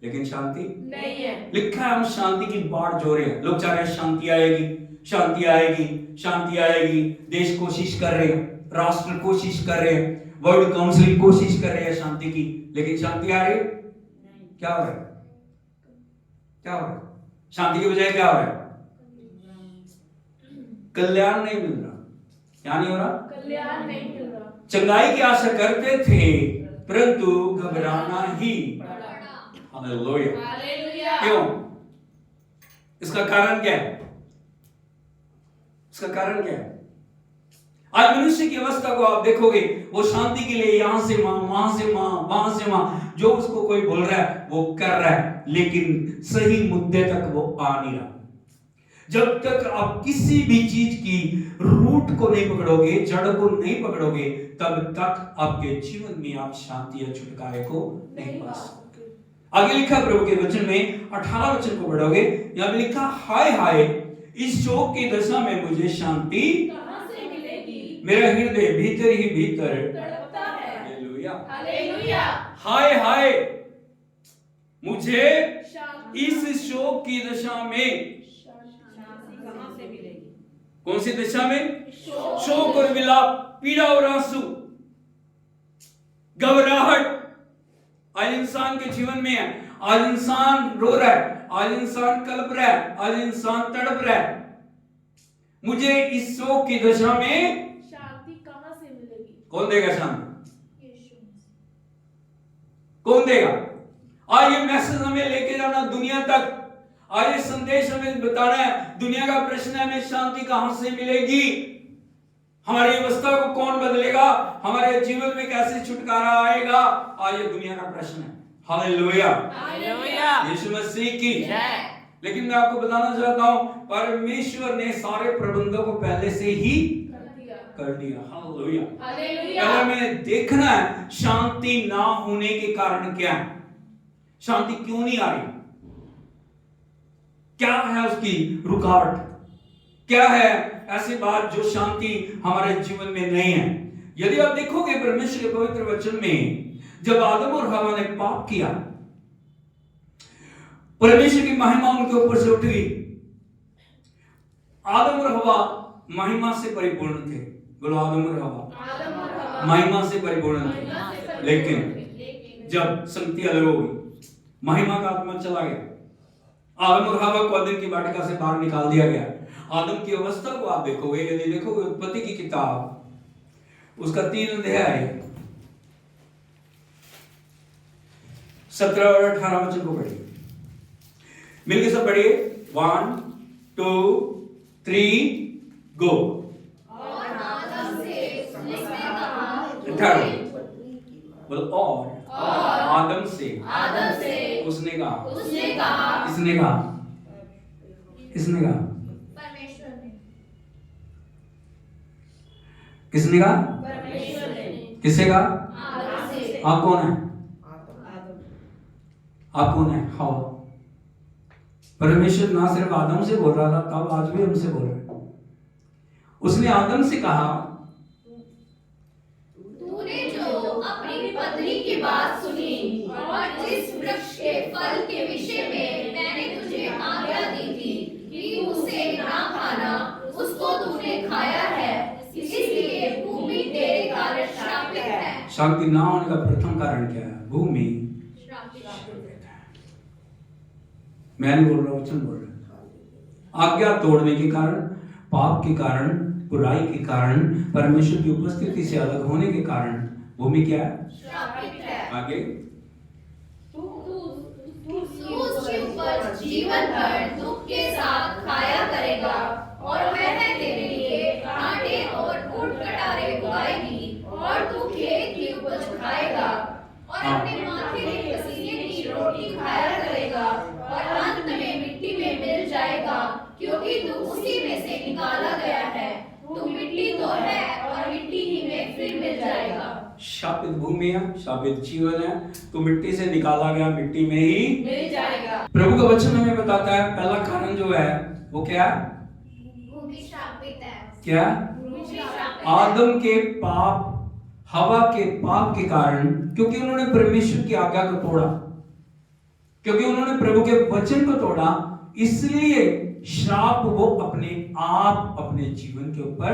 Speaker 1: लेकिन शांति नहीं है। लिखा है हम शांति की बाट जोह रहे हैं। लोग चाह रहे हैं शांति आएगी, शांति आएगी, शांति आएगी। देश कोशिश कर रहे हैं, राष्ट्र कोशिश कर रहे हैं, वर्ल्ड काउंसिल कोशिश कर रहे हैं शांति की, लेकिन शांति आ रही? क्या हो रहा है? क्या हो रहा है? शांति की बजाय क्या हो रहा है? कल्याण नहीं मिल रहा। क्या नहीं हो रहा? कल्याण नहीं मिल रहा। चंगाई की आशा करते थे परंतु घबराना ही पड़ा। हालेलुया। क्यों? इसका कारण क्या है? इसका कारण क्या है? आज मनुष्य की अवस्था को आप देखोगे, वो शांति के लिए यहां से वहां से वहां से वहां, जो उसको कोई बोल रहा है वो कर रहा है, लेकिन सही मुद्दे तक वो आ नहीं रहा। जब तक आप किसी भी चीज की रूट को नहीं पकड़ोगे, जड़ को नहीं पकड़ोगे, तब तक आपके जीवन में आप शांति या छुटकारे को नहीं पा सकते। आगे लिखा प्रभु के वचन में 18 वचन को पढ़ोगे, यहां पे लिखा, हाय हाय इस शोक की दशा में मुझे शांति कहां से मिलेगी? मेरा हृदय भीतर ही भीतर तड़पता है।
Speaker 3: हालेलुया।
Speaker 1: हाय हाय, मुझे इस शोक की दशा में,
Speaker 3: कहां से मिलेगी?
Speaker 1: कौन सी दशा में? शोक और विलाप, पीड़ा और आंसू, घबराहट आज इंसान के जीवन में है। आज इंसान रो रहा है, आज इंसान कल्प रहा है, आज इंसान तड़प रहा है। मुझे इस शोक की दशा में
Speaker 3: शांति कहां से मिलेगी?
Speaker 1: कौन देगा शांति? कौन देगा? आज ये मैसेज हमें लेके जाना दुनिया तक। आज ये संदेश हमें बताना है, दुनिया का प्रश्न है हमें शांति कहां से मिलेगी, हमारी अवस्था को कौन बदलेगा, हमारे जीवन में कैसे छुटकारा आएगा। आज ये दुनिया का प्रश्न है। Hallelujah,
Speaker 3: hallelujah.
Speaker 1: यीशु मसीह की जय। लेकिन मैं आपको बताना चाहता हूं, परमेश्वर ने सारे प्रबंधों को पहले से ही कर दिया। हालेलुया। पहले हमें देखना है शांति ना होने के कारण क्या है, शांति क्यों नहीं आ रही, क्या है उसकी रुकावट, क्या है ऐसी बात जो शांति हमारे जीवन में नहीं है। यदि आप देखोगे परमेश्वर के पवित्र वचन में, जब आदम और हवा ने पाप किया, परमेश्वर की महिमा उनके ऊपर से उठ गई। आदम और हवा महिमा से परिपूर्ण थे। बोलो आदम और हवा महिमा से परिपूर्ण थे। लेकिन जब संगति अलग हो गई, महिमा का आत्मा चला गया, आदम और हवा को अदन की वाटिका से बाहर निकाल दिया गया। आदम की अवस्था को आप देखोगे, यदि देखोगे उत्पत्ति की किताब उसका 3 अध्याय 17 और 18 वचन को पढ़िए, मिलके सब पढ़िए। 1 2 3 गो।
Speaker 3: और आदम से उसने कहा,
Speaker 1: 18 बोलो और आदम से उसने कहा, किसने कहा? किसने कहा?
Speaker 3: परमेश्वर ने,
Speaker 1: किसने कहा?
Speaker 3: परमेश्वर ने,
Speaker 1: किसे कहा?
Speaker 3: आदम से।
Speaker 1: आप कौन है? आप कौन है? हवा। परमेश्वर ना सिर्फ आदम से बोल रहा था तब, आज भी हमसे बोल रहा है। उसने आदम से कहा,
Speaker 3: तूने जो अपनी पत्नी की बात सुनी और जिस वृक्ष के फल के विषय में मैंने तुझे आज्ञा दी थी कि उसे ना खाना, उसको तूने खाया है, इसलिए भूमि तेरे कारण श्रापित है।
Speaker 1: शांति ना होने का प्रथम कारण क्या है? भूमि। मैं नहीं बोल रहा, वचन बोल रहा। आज्ञा तोड़ने के कारण, पाप के कारण, बुराई के कारण, परमेश्वर की उपस्थिति से अलग होने के कारण भूमि क्या है?
Speaker 3: श्रापित है।
Speaker 1: आगे
Speaker 3: तू उसके ऊपर जीवन भर दुख के साथ खाया करेगा और वह तेरे लिए कांटे और फूट कटारे उगाएगी और तू खेत की उपज खाएगा और अपने माथे के पसीने की रोटी खाया करेगा और अंत में मिट्टी में मिल जाएगा, क्योंकि तू उसी में से निकाला गया है। तू मिट्टी तो है और मिट्टी ही में फिर मिल जाएगा।
Speaker 1: शापित भूमि है, शापित जीवन है, तो मिट्टी से निकाला गया मिट्टी में ही
Speaker 3: मिल जाएगा।
Speaker 1: प्रभु का वचन हमें बताता है पहला कारण जो है वो क्या है?
Speaker 3: भूमि श्रापित है।
Speaker 1: क्या?
Speaker 3: भूमि श्रापित है।
Speaker 1: आदम के पाप, हवा के पाप के कारण, क्योंकि उन्होंने परमेश्वर की आज्ञा को तोड़ा, क्योंकि उन्होंने प्रभु के वचन को तोड़ा, इसलिए श्राप वो अपने आप अपने जीवन के ऊपर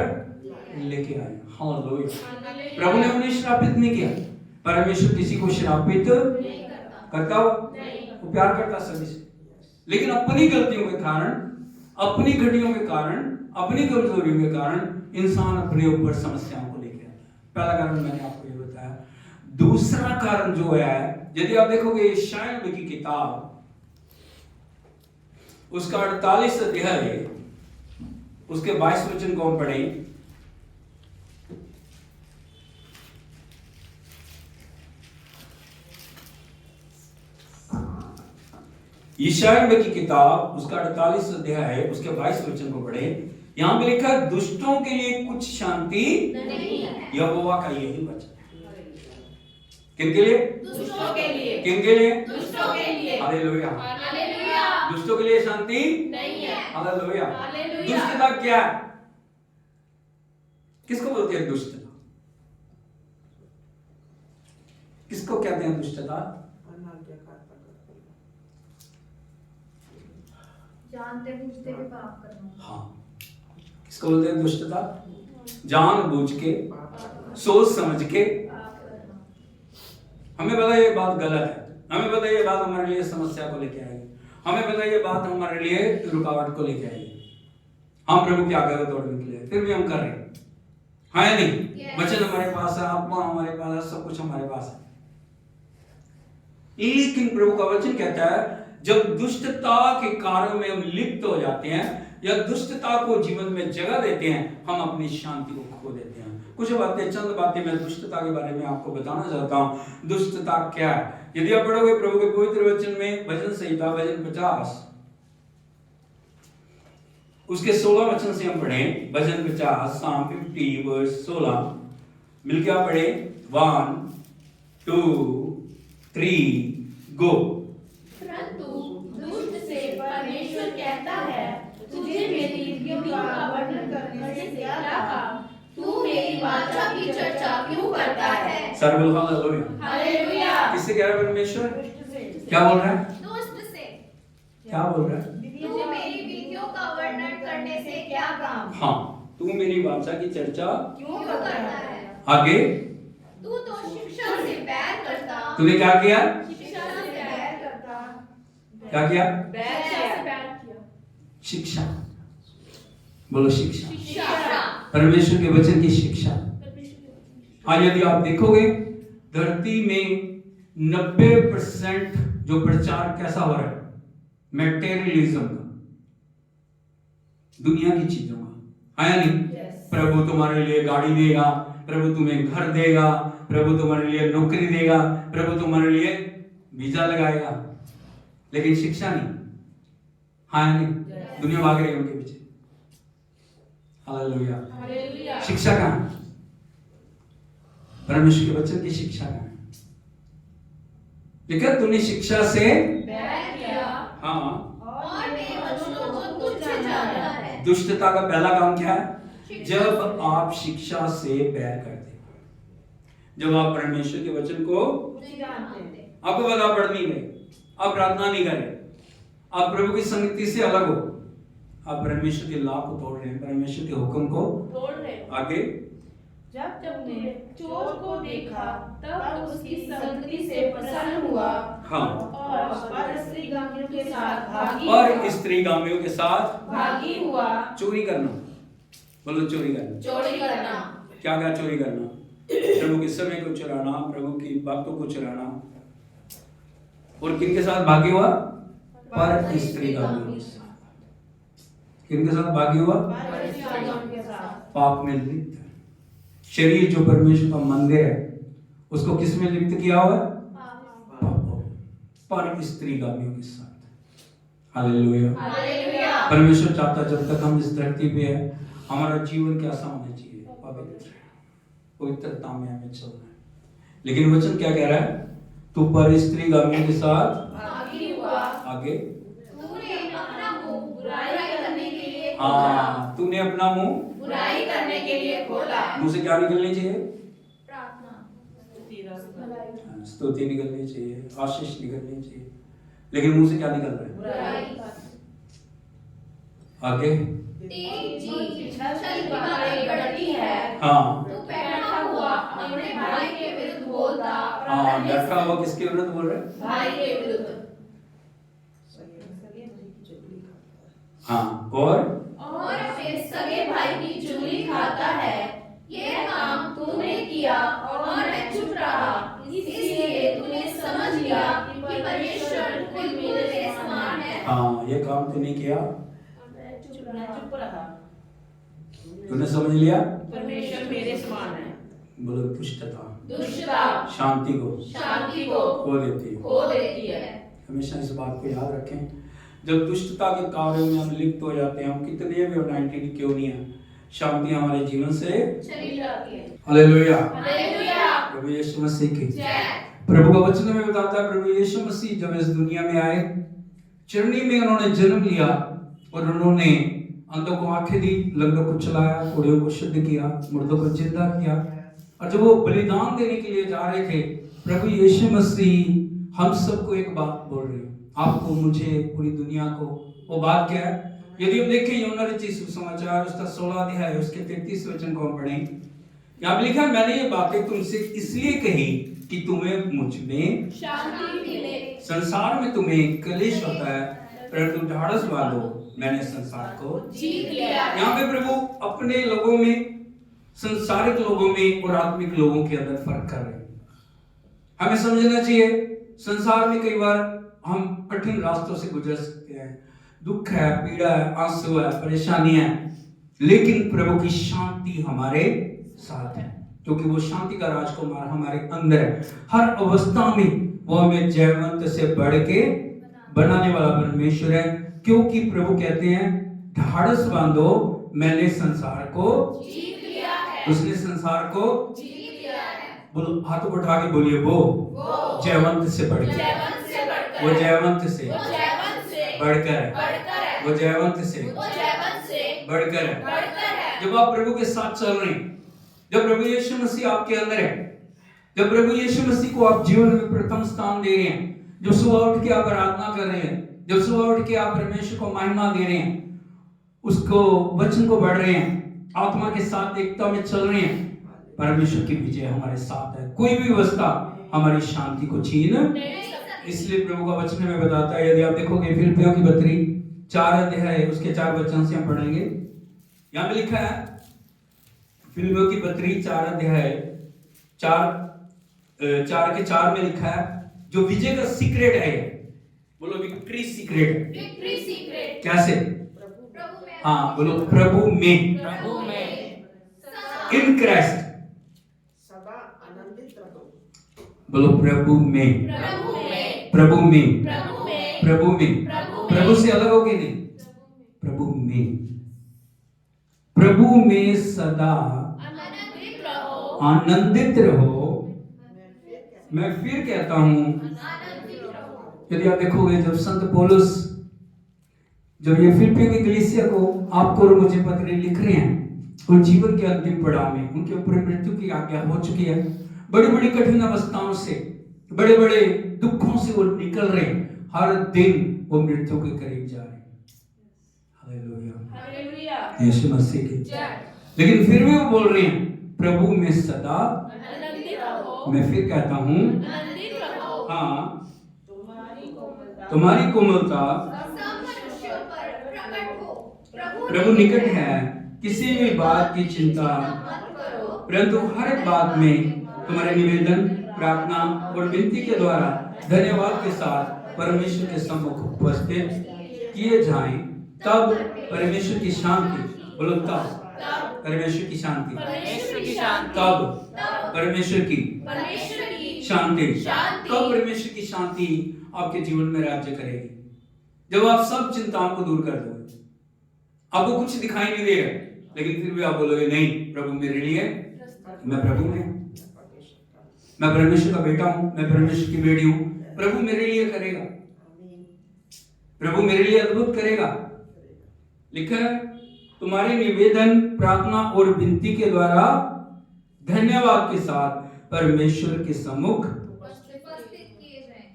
Speaker 1: लेके आए। हालेलुया। प्रभु ने उन्हें श्रापित नहीं किया। परमेश्वर किसी को श्रापित करता हो? वो प्यार करता सभी से, लेकिन अपनी गलतियों के कारण, अपनी घटियों के कारण, अपनी कमजोरियों के कारण इंसान अपने ऊपर समस्याओं को लेके आता है। पहला कारण मैंने आपको ये बताया। दूसरा कारण जो है, यदि आप देखोगे यशायाह नबी की किताब उसका 48 अध्याय उसके 22 वचन को हम पढ़ें। यशायाह नबी की किताब उसका 48 अध्याय उसके 22 वचन को पढ़े। यहां पे लिखा है, दुष्टों के लिए कुछ शांति
Speaker 3: नहीं है।
Speaker 1: यहोवा का यही वचन है। किनके लिए?
Speaker 3: दुष्टों के लिए।
Speaker 1: किनके लिए?
Speaker 3: दुष्टों के लिए।
Speaker 1: हालेलुया।
Speaker 3: हालेलुया।
Speaker 1: दुष्टों के लिए शांति
Speaker 3: नहीं है।
Speaker 1: हालेलुया।
Speaker 3: हालेलुया।
Speaker 1: दुष्टता क्या है? किसको बोलते हैं दुष्टता? कहते हैं दुष्टता?
Speaker 3: जानते बूझते भी पाप करना।
Speaker 1: हाँ, किसको बोलते हैं दुष्टता? जानबूझ के, सोच समझ के।
Speaker 3: पाप करना।
Speaker 1: हमें पता है ये बात गलत है, हमें पता है ये बात हमारे लिए समस्या को लेके आएगी, हमें पता है ये बात हमारे लिए रुकावट को लेके आएगी। हम प्रभु की आज्ञा को तोड़ने के लिए फिर भी हम कर रहे हैं, हाँ या नहीं?
Speaker 3: Yes.
Speaker 1: वचन हमारे पास है, आत्मा हमारे पास है, सब कुछ हमारे पास है। लेकिन प्रभु का वचन कहता है जब दुष्टता के कार्यों में हम लिप्त हो जाते हैं या दुष्टता को जीवन में जगह देते हैं, हम अपनी शांति को खो देते हैं। कुछ बातें, चंद बातें मैं दुष्टता के बारे में आपको बताना चाहता हूं। दुष्टता क्या है? यदि आप पढ़ोगे प्रभु के पवित्र वचन में, भजन संहिता भजन 50 उसके 16 वचन से हम पढ़े। भजन 50 Psalm 50 वर्स 16 मिलके आप पढ़े। 1 2 3 गो।
Speaker 3: परंतु दुष्ट से परमेश्वर कहता है, तुझे मेरी विधियों का वर्णन करने से क्या काम? तू मेरी वाचा की चर्चा क्यों करता है?
Speaker 1: सर बोल हालेलुया।
Speaker 3: हालेलुया।
Speaker 1: किससे कह रहा है परमेश्वर? क्या बोल रहा है?
Speaker 3: दुष्ट से।
Speaker 1: क्या बोल रहा है?
Speaker 3: तू मेरी विधियों का वर्णन करने से क्या काम?
Speaker 1: हाँ, तू मेरी वाचा की चर्चा
Speaker 3: क्यों करता है?
Speaker 1: आगे
Speaker 3: तू तो शिक्षा से बैर करता।
Speaker 1: तूने क्या किया?
Speaker 3: शिक्षा से बैर करता।
Speaker 1: क्या किया?
Speaker 3: बैर किया।
Speaker 1: शिक्षा बोलो, शिक्षा।
Speaker 3: शिक्षा।
Speaker 1: परमेश्वर के वचन की शिक्षा। आज यदि आप देखोगे धरती में 90% जो प्रचार कैसा हो रहा है? मैटेरियलिज्म का, दुनिया की चीजों का, है नहीं? प्रभु तुम्हारे लिए गाड़ी देगा, प्रभु तुम्हें घर देगा, प्रभु तुम्हारे लिए नौकरी देगा, प्रभु तुम्हारे लिए वीजा लगाएगा, लेकिन शिक्षा नहीं। हाँ या नहीं? दुनिया भाग रही है उनके पीछे। हालेलुया। शिक्षा कहाँ है? परमेश्वर के वचन की शिक्षा कहाँ है? देखा, तूने शिक्षा से
Speaker 3: बैर किया।
Speaker 1: हाँ,
Speaker 3: और मेरे वचनों को तुच्छ जाना है।
Speaker 1: दुष्टता का पहला काम क्या है? जब आप शिक्षा से बैर करते हो, जब आप परमेश्वर के वचन को, आपको पता पढ़ नहीं गए, आप प्रार्थना नहीं करें, आप प्रभु की संगति से अलग हो, आप परमेश्वर के लॉ को तोड़ रहे हैं, परमेश्वर के हुक्म को
Speaker 3: तोड़ रहे।
Speaker 1: आगे।
Speaker 4: जब तुमने चोर को देखा तब उसकी संगति से प्रसन्न हुआ
Speaker 1: हाँ,
Speaker 4: और परस्त्रीगामियों के साथ भागी
Speaker 1: और स्त्रीगामियों के साथ
Speaker 4: भागी हुआ।
Speaker 1: चोरी करना, बोलो चोरी करना।
Speaker 3: चोरी करना।
Speaker 1: क्या क्या चोरी करना? प्रभु के समय को चुराना, प्रभु की बातों को चुराना। और किन के साथ भागी हुआ? पर स्त्रीगामियों के साथ। किन के साथ भागी हुआ?
Speaker 4: परस्त्रीगामियों के साथ।
Speaker 1: पाप में लिप्त है। शरीर जो परमेश्वर का मंदिर है, उसको किस में लिप्त किया हुआ है? पर स्त्रीगामियों के साथ। हालेलुया।
Speaker 3: हालेलुया।
Speaker 1: परमेश्वर चाहता जब तक हम इस धरती पे है, हमारा जीवन कैसा होना चाहिए? पवित्र, पवित्रता में हमें चलना है। लेकिन वचन क्या कह रहा है? तू पर स्त्रीगामियों के साथ
Speaker 3: भागी हुआ।
Speaker 1: आगे।
Speaker 3: तूने अपना मुंह बुराई करने के लिए खोला।
Speaker 1: हाँ, तूने अपना मुंह
Speaker 3: बुराई करने के लिए खोला।
Speaker 1: मुंह से क्या निकलनी चाहिए?
Speaker 3: प्रार्थना।
Speaker 1: स्तुति निकलनी चाहिए, आशीष निकलनी चाहिए, लेकिन मुंह से क्या निकल रहा है?
Speaker 3: बुराई।
Speaker 1: आगे।
Speaker 3: तेरी छल की बातें बढ़ती है।
Speaker 1: हाँ,
Speaker 3: तू बैठा हुआ अपने भाई के विरुद्ध बोलता।
Speaker 1: हाँ, बैठा हुआ किसके विरुद्ध बोल रहे हैं?
Speaker 3: भाई के विरुद्ध।
Speaker 1: हाँ, और
Speaker 3: अपने सगे भाई की चुगली खाता है। यह काम तूने किया और मैं चुप रहा, इसलिए तूने समझ लिया कि परमेश्वर खुद मेरे समान है।
Speaker 1: हाँ, ये काम तूने किया,
Speaker 4: चुप रहा।
Speaker 1: तूने समझ लिया,
Speaker 4: परमेश्वर मेरे समान है।
Speaker 1: बोलो दुष्टता
Speaker 3: दुष्टता
Speaker 1: शांति को
Speaker 3: शांति को
Speaker 1: खो देती है।
Speaker 3: खो देती है।
Speaker 1: हमेशा इस बात को याद रखें, जब दुष्टता के कार्यों में हम लिप्त हो जाते हैं, हम कितने भी अनॉइंटेड क्यों नहीं है, शांति हमारे जीवन से
Speaker 3: चली जाती है।
Speaker 1: हालेलुया।
Speaker 3: हालेलुया।
Speaker 1: प्रभु यीशु मसीह की
Speaker 3: जय।
Speaker 1: प्रभु का वचन हमें बताता है, प्रभु यीशु मसीह जब इस दुनिया में आए, चरनी में उन्होंने जन्म लिया और उन्होंने अंधों को आंखें दी, लंगड़ों को चलाया, कोढ़ियों को शुद्ध किया, मुर्दों को जिंदा किया, और जब वो बलिदान देने के लिए जा रहे थे, प्रभु यीशु मसीह हम सबको एक बात बोल रहे हैं, आपको, मुझे, पूरी दुनिया को। वो बात क्या है? यदि हम देखें यूहन्ना रचित सुसमाचार उसका 16 अध्याय उसके 33 वचन को हम पढ़ें, यहाँ पे लिखा है, मैंने ये बातें तुमसे इसलिए कही कि तुम्हें मुझ में
Speaker 3: शांति मिले।
Speaker 1: संसार में तुम्हें क्लेश होता है, परंतु ढाढ़स बांधो, मैंने संसार को
Speaker 3: जीत लिया।
Speaker 1: यहाँ पे प्रभु अपने लोगों में, संसारिक लोगों में और आत्मिक लोगों के अंदर फर्क कर रहे हैं। हमें समझना चाहिए, संसार में कई बार हम कठिन रास्तों से गुजर सकते हैं, दुख है, पीड़ा है, आंसू है, परेशानी है, लेकिन प्रभु की शांति हमारे साथ है, क्योंकि वो शांति का राजकुमार हमारे अंदर है। हर अवस्था में वो हमें जयवंत से बढ़ के बनाने वाला परमेश्वर है, क्योंकि प्रभु कहते हैं, ढाढ़स बांधो, मैंने संसार को
Speaker 3: जीत लिया है।
Speaker 1: उसने संसार को
Speaker 3: जीत लिया है।
Speaker 1: बोलो, हाथों को उठा के बोलिए, वो जयवंत से बढ़ के,
Speaker 3: जयवंत से बढ़कर,
Speaker 1: वो जयवंत से
Speaker 3: वो जयवंत से
Speaker 1: बढ़कर है,
Speaker 3: बढ़कर है,
Speaker 1: वो जयवंत से
Speaker 3: वो जयवंत से
Speaker 1: बढ़कर है।
Speaker 3: बढ़कर है।
Speaker 1: जब आप प्रभु के साथ चल रहे हैं, जब प्रभु यीशु मसीह आपके अंदर है, जब प्रभु यीशु मसीह को आप जीवन में प्रथम स्थान दे रहे हैं, जब सुबह उठ के आप आराधना कर रहे हैं, जब सुबह उठ के आप परमेश्वर को महिमा दे रहे हैं, उसको वचन को बढ़ रहे हैं, आत्मा के साथ एकता में चल रहे हैं, परमेश्वर की विजय हमारे साथ है। कोई भी अवस्था हमारी शांति को छीन, इसलिए प्रभु का वचन हमें बताता है। यदि आप देखोगे फिलिप्पियों की पत्री 4 अध्याय उसके 4 वचन से हम पढ़ेंगे, यहाँ पे लिखा है, फिलिप्पियों की पत्री 4 अध्याय 4 के 4 में लिखा है, जो विजय का सीक्रेट है, बोलो विक्ट्री सीक्रेट।
Speaker 3: विक्ट्री सीक्रेट
Speaker 1: कैसे?
Speaker 3: प्रभु में।
Speaker 1: हाँ बोलो, प्रभु में,
Speaker 3: प्रभु में
Speaker 1: इन क्राइस्ट,
Speaker 2: सदा आनंदित रहो।
Speaker 1: बोलो प्रभु में,
Speaker 3: प्रभु में,
Speaker 1: प्रभु में,
Speaker 3: प्रभु में,
Speaker 1: प्रभु में,
Speaker 3: प्रभु में।
Speaker 1: प्रभु से अलग होगी नहीं, प्रभु में, प्रभु में सदा
Speaker 3: आनंदित रहो।
Speaker 1: आनंदित रहो। मैं फिर कहता हूं,
Speaker 3: आनंदित रहो।
Speaker 1: यदि आप देखोगे, जब संत पौलुस, जब ये फिलिप्पियों की कलीसिया को, आपको और मुझे पत्र लिख रहे हैं, और जीवन के अंतिम पड़ाव में उनके ऊपर मृत्यु की आज्ञा हो चुकी है, बड़ी बड़ी कठिन अवस्थाओं से, बड़े बड़े दुखों से वो निकल रहे हैं, हर दिन वो मृत्यु के करीब जा रहे हैं। हालेलुया,
Speaker 4: हालेलुया,
Speaker 1: यीशु मसीह की
Speaker 3: जय।
Speaker 1: लेकिन फिर भी वो बोल रहे हैं, प्रभु में सदा,
Speaker 3: आनंदित रहो।
Speaker 1: मैं फिर कहता हूं,
Speaker 3: आनंदित रहो।
Speaker 1: हाँ,
Speaker 4: तुम्हारी कोमलता
Speaker 1: तुम्हारी कोमलता
Speaker 3: सब मनुष्यों पर प्रकट हो।
Speaker 1: प्रभु निकट है, किसी भी बात की चिंता
Speaker 3: मत करो,
Speaker 1: परंतु हर एक बात में तुम्हारे निवेदन, प्रार्थना और विनती के द्वारा धन्यवाद के साथ परमेश्वर के सम्मुख उपस्थित किए जाएं, तब परमेश्वर की शांति, बोलो तब परमेश्वर की शांति,
Speaker 3: परमेश्वर की शांति,
Speaker 1: तब परमेश्वर की
Speaker 3: परमेश्वर की
Speaker 1: शांति,
Speaker 3: शांति,
Speaker 1: तब परमेश्वर की शांति आपके जीवन में राज्य करेगी। जब आप सब चिंताओं को दूर कर दोगे, आपको कुछ दिखाई नहीं दे रहा, लेकिन फिर भी आप बोलोगे, नहीं, प्रभु मेरे लिए, मैं प्रभु में, मैं परमेश्वर का बेटा हूं, मैं परमेश्वर की बेटी हूं, प्रभु मेरे लिए करेगा, प्रभु मेरे लिए अद्भुत करेगा। लिखा है, तुम्हारे निवेदन, प्रार्थना और विनती के द्वारा धन्यवाद के साथ परमेश्वर के सम्मुख
Speaker 3: उपस्थित किए जाएं।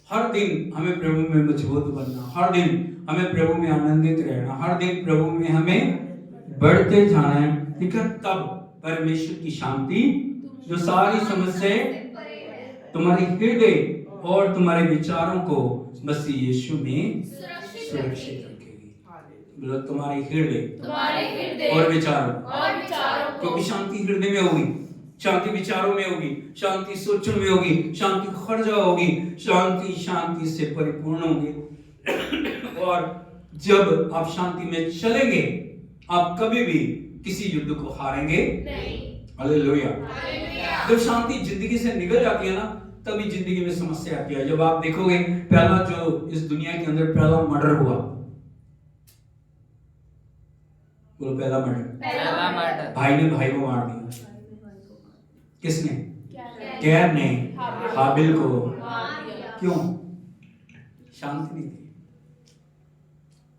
Speaker 1: हर दिन हमें प्रभु में मजबूत बनना, हर दिन हमें प्रभु में आनंदित रहना, हर दिन प्रभु में हमें बढ़ते जाना है। ठीक है, तब परमेश्वर की शांति, जो सारी समस्याएं तुम्हारे हृदय और तुम्हारे विचारों को मसीह यीशु में सुरक्षित रखेगी। बोलो, तुम्हारे हृदय
Speaker 3: तुम्हारे हृदय
Speaker 1: और विचारों,
Speaker 3: को,
Speaker 1: क्योंकि शांति हृदय में होगी, शांति विचारों में होगी, शांति सोचों में होगी, शांति हर जगह होगी, शांति से परिपूर्ण होगी। और जब आप शांति में चलेंगे, आप कभी भी किसी युद्ध को हारेंगे
Speaker 3: नहीं।
Speaker 1: हालेलुया।
Speaker 3: हालेलुया।
Speaker 1: जब शांति जिंदगी से निकल जाती है ना, तभी जिंदगी में समस्या आती है। जब आप देखोगे, पहला जो इस दुनिया के अंदर पहला मर्डर हुआ, बोलो पहला मर्डर, भाई ने भाई को मार दिया। किसने? कैन ने हाबिल को। क्यों? शांति नहीं थी।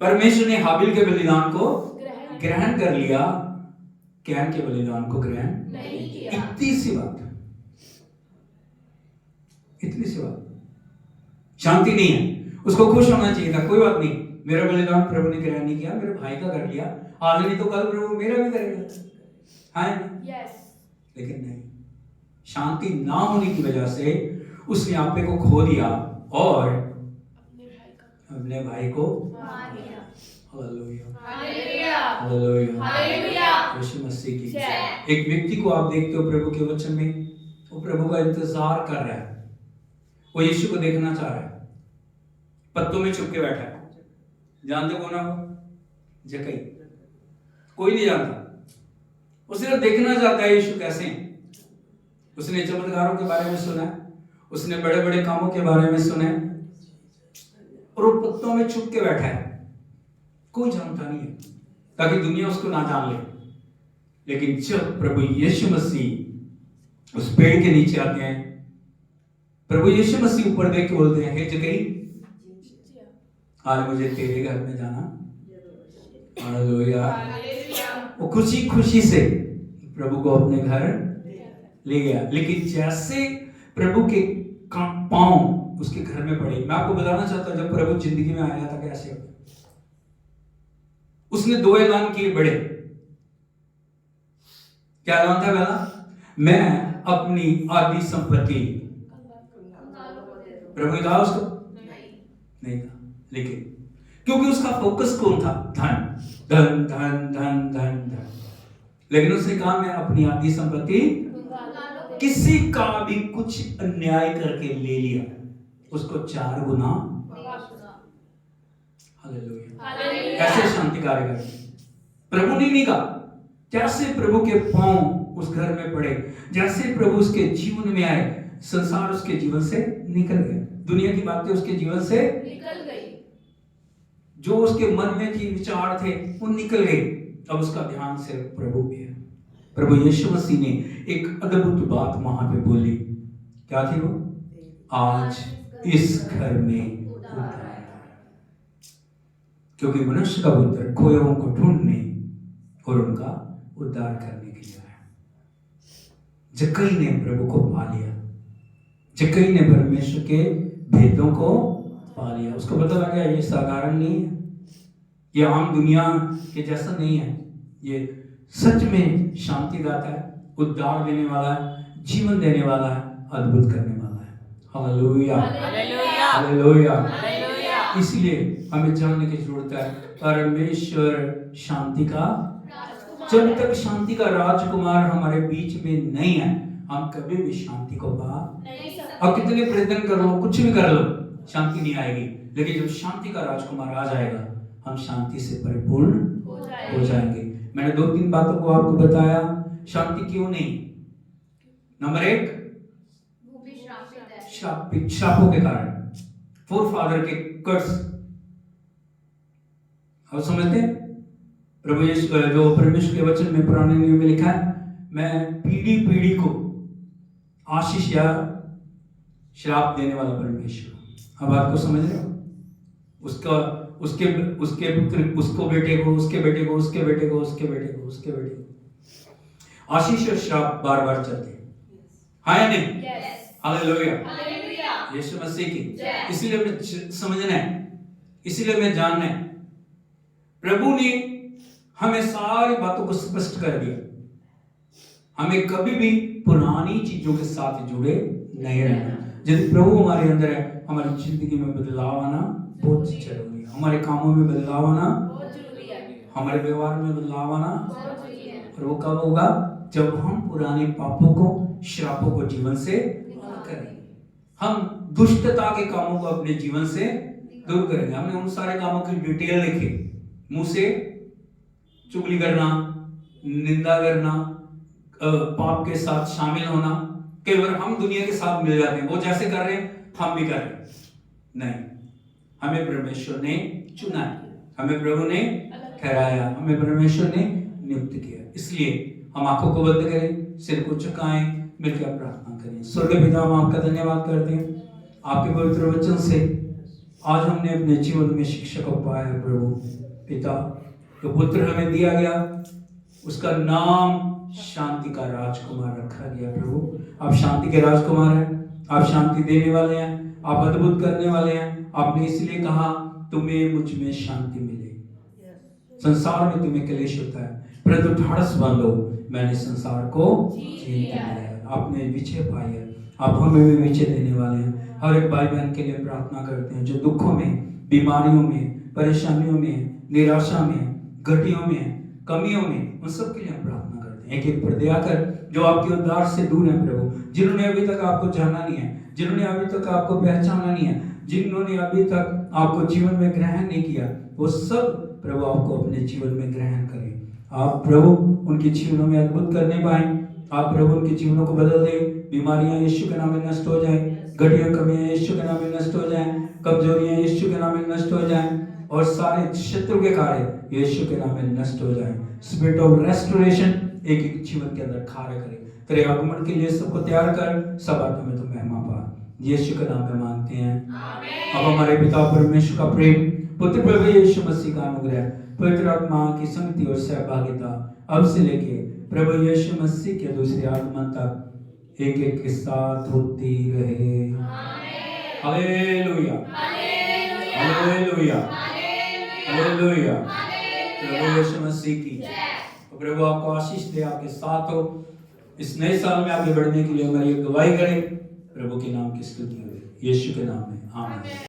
Speaker 1: परमेश्वर ने हाबिल के बलिदान को ग्रहण कर लिया, कैन के बलिदान को ग्रहण
Speaker 4: नहीं किया।
Speaker 1: इतनी सी बात, इतनी सी बात। शांति नहीं है, उसको खुश होना चाहिए था, कोई बात नहीं, मेरा बलिदान प्रभु ने ग्रहण नहीं किया, मेरे भाई का कर लिया, आज नहीं तो कल प्रभु मेरा भी करेगा, हाँ।
Speaker 4: यस।
Speaker 1: लेकिन नहीं, शांति ना होने की वजह से उसने आपे को खो दिया और अपने भाई को
Speaker 4: मार दिया।
Speaker 1: Hallelujah,
Speaker 4: hallelujah,
Speaker 1: hallelujah,
Speaker 4: hallelujah.
Speaker 1: Yeshu Masih की।
Speaker 4: जय।
Speaker 1: एक व्यक्ति को आप देखते हो प्रभु के वचन में, वो प्रभु का इंतजार कर रहा है, वो यीशु को देखना चाह रहा है, पत्तों में छुप के बैठा है। जानते कौन है वो? जक्कई। कोई नहीं जानता, वो सिर्फ देखना चाहता है यीशु कैसे हैं। उसने चमत्कारों के बारे में सुना है, उसने बड़े बड़े कामों के बारे में सुना है, और वो पत्तों में छुप के बैठा है, कोई जानता नहीं है, ताकि दुनिया उसको ना जान ले। लेकिन जब प्रभु यीशु मसीह उस पेड़ के नीचे आते हैं, प्रभु यीशु मसीह ऊपर देख के बोलते हैं, हे जक्कई, आज मुझे तेरे घर में जाना। हालेलुया। वो खुशी खुशी से प्रभु को अपने घर ले गया। लेकिन जैसे प्रभु के पांव उसके घर में पड़े, मैं आपको बताना चाहता हूं, जब प्रभु जिंदगी में आया था कैसे उसने 2 ऐलान किए बड़े। क्या ऐलान था? पहला, मैं अपनी आधी संपत्ति, प्रभु ने कहा उसको नहीं था, लेकिन क्योंकि उसका फोकस कौन था? धन धन धन धन धन धन। लेकिन उसने कहा मैं अपनी आधी संपत्ति, किसी का भी कुछ अन्याय करके ले लिया, उसको 4 गुना। हालेलुया। ऐसे शांति कार्य कर प्रभु ने नहीं कहा। जैसे प्रभु के पांव उस घर में पड़े, जैसे प्रभु उसके जीवन में आए, संसार उसके जीवन से निकल गया, दुनिया की बातें उसके जीवन से
Speaker 4: निकल गई,
Speaker 1: जो उसके मन में थी विचार थे वो निकल गए। अब उसका ध्यान सिर्फ प्रभु पे है। प्रभु यीशु मसीह ने एक अद्भुत बात वहां पे बोली। क्या थी वो? आज इस घर में उद्धार है, क्योंकि मनुष्य का पुत्र खोयों को ढूंढने और उनका उद्धार करने के लिए आया। जक्कई ने प्रभु को पा लिया, जक्कई ने परमेश्वर के भेदों को पा लिया। उसको पता लग गया ये साधारण नहीं है, ये आम दुनिया के जैसा नहीं है, ये सच में शांति दाता है, उद्धार देने वाला है, जीवन देने वाला है, अद्भुत करने वाला है। Hallelujah, hallelujah, hallelujah. इसलिए हमें जानने की जरूरत है, परमेश्वर शांति का, जब तक शांति का राजकुमार हमारे बीच में नहीं है, हम कभी भी शांति को पा नहीं सकते। अब कितने प्रयत्न कर लो, कुछ भी कर लो, शांति नहीं आएगी। लेकिन जब शांति का राजकुमार आ जाएगा, हम शांति से परिपूर्ण हो जाएंगे। मैंने 2-3 बातों को आपको बताया, शांति क्यों नहीं। नंबर 1, श्रापों के कारण, फोरफादर के कर्स। अब समझते हैं? प्रभु यीशु जो परमेश्वर के वचन में पुराने नियम में लिखा है, मैं पीढ़ी पीढ़ी को आशीष या श्राप देने वाला परमेश्वर। अब आपको समझ रहे हो? उसका उसके पुत्र, उसको बेटे को, उसके बेटे को, उसके बेटे को, उसके बेटे को, उसके बेटे को, आशीष और श्राप बार बार चलते हैं, हाँ या नहीं? हालेलुया, हालेलुया, यीशु मसीह की। इसलिए हमें समझना है, इसलिए हमें जानना है। प्रभु ने हमें सारी बातों को स्पष्ट कर दिया। हमें कभी भी पुरानी चीजों के साथ जुड़े नहीं रहना। यदि प्रभु हमारे अंदर है, हमारी जिंदगी में बदलाव आना बहुत जरूरी है, हमारे कामों में बदलाव आना बहुत जरूरी है, हमारे व्यवहार में बदलाव आना बहुत जरूरी है। और वो कब होगा? जब हम पुराने पापों को, श्रापों को जीवन से दूर करेंगे। हम दुष्टता के कामों को अपने जीवन से दूर करेंगे। हमने उन सारे कामों की डिटेल लिखी, मुंह से चुगली करना, निंदा करना, पाप के साथ शामिल होना। कई बार हम दुनिया के साथ मिल जाते हैं, वो जैसे कर रहे हैं हम भी कर रहे हैं। नहीं, हमें परमेश्वर ने चुना है, हमें प्रभु ने ठहराया, हमें परमेश्वर ने नियुक्त किया। इसलिए हम आंखों को बंद करें, सिर को झुकाएं, मिलकर प्रार्थना करें। स्वर्गीय पिता, हम आपका धन्यवाद करते हैं आपके पवित्र वचन से। आज हमने अपने जीवन में शिक्षा को पाया प्रभु पिता, तो पुत्र हमें दिया गया, उसका नाम शांति का राजकुमार रखा गया। प्रभु आप शांति के राजकुमार हैं, आप शांति देने वाले हैं, आप अद्भुत करने वाले हैं। आपने इसलिए कहा तुम्हें मुझ में शांति मिले, संसार में तुम्हें क्लेश होता है परंतु ढाढ़स बांधो, मैंने संसार को जीत लिया है। आपने विजय पाई है, आप हमें भी विजय देने वाले हैं। हर एक भाई बहन के लिए प्रार्थना करते हैं जो दुखों में, बीमारियों में, परेशानियों में, निराशा में, घटियों में, कमियों में, उन सब के लिए हम प्रार्थना करते हैं। एक एक पर दया कर जो आपके उद्धार से दूर है प्रभु, जिन्होंने अभी तक आपको जाना नहीं है, जिन्होंने अभी तक आपको पहचाना नहीं है, जिन्होंने अभी तक आपको जीवन में ग्रहण नहीं किया, वो सब प्रभु आपको अपने जीवन में ग्रहण करें। आप प्रभु उनके जीवनों में अद्भुत करने पाए, आप प्रभु उनके जीवनों को बदल दे। बीमारियां यीशु के नाम में नष्ट हो जाए, घटिया कमियां यीशु के नाम में नष्ट हो जाए, कमजोरियां यीशु के नाम में नष्ट हो जाए और सारे शत्रु के कार्य यीशु के नाम में नष्ट हो जाए। स्पिरिट ऑफ रेस्टोरेशन एक एक जीवन के अंदर कार्य करे। तेरे आगमन के लिए सबको तैयार कर, सब आत्मा में तो महिमा पा। यीशु के नाम में मांगते हैं आमीन। अब हमारे पिता परमेश्वर का प्रेम, पुत्र प्रभु यीशु मसीह का अनुग्रह, पवित्र आत्मा की संगति और सहभागिता अब से लेके प्रभु यीशु मसीह के दूसरे आगमन तक एक एक के साथ होती रहे। Hallelujah, hallelujah, hallelujah. प्रभु यीशु मसीह की प्रभु आपको आशीष दे, आपके साथ हो। इस नए साल में आगे बढ़ने के लिए हमारी गवाही करें। प्रभु के नाम की स्तुति हो, यीशु के नाम में आमीन।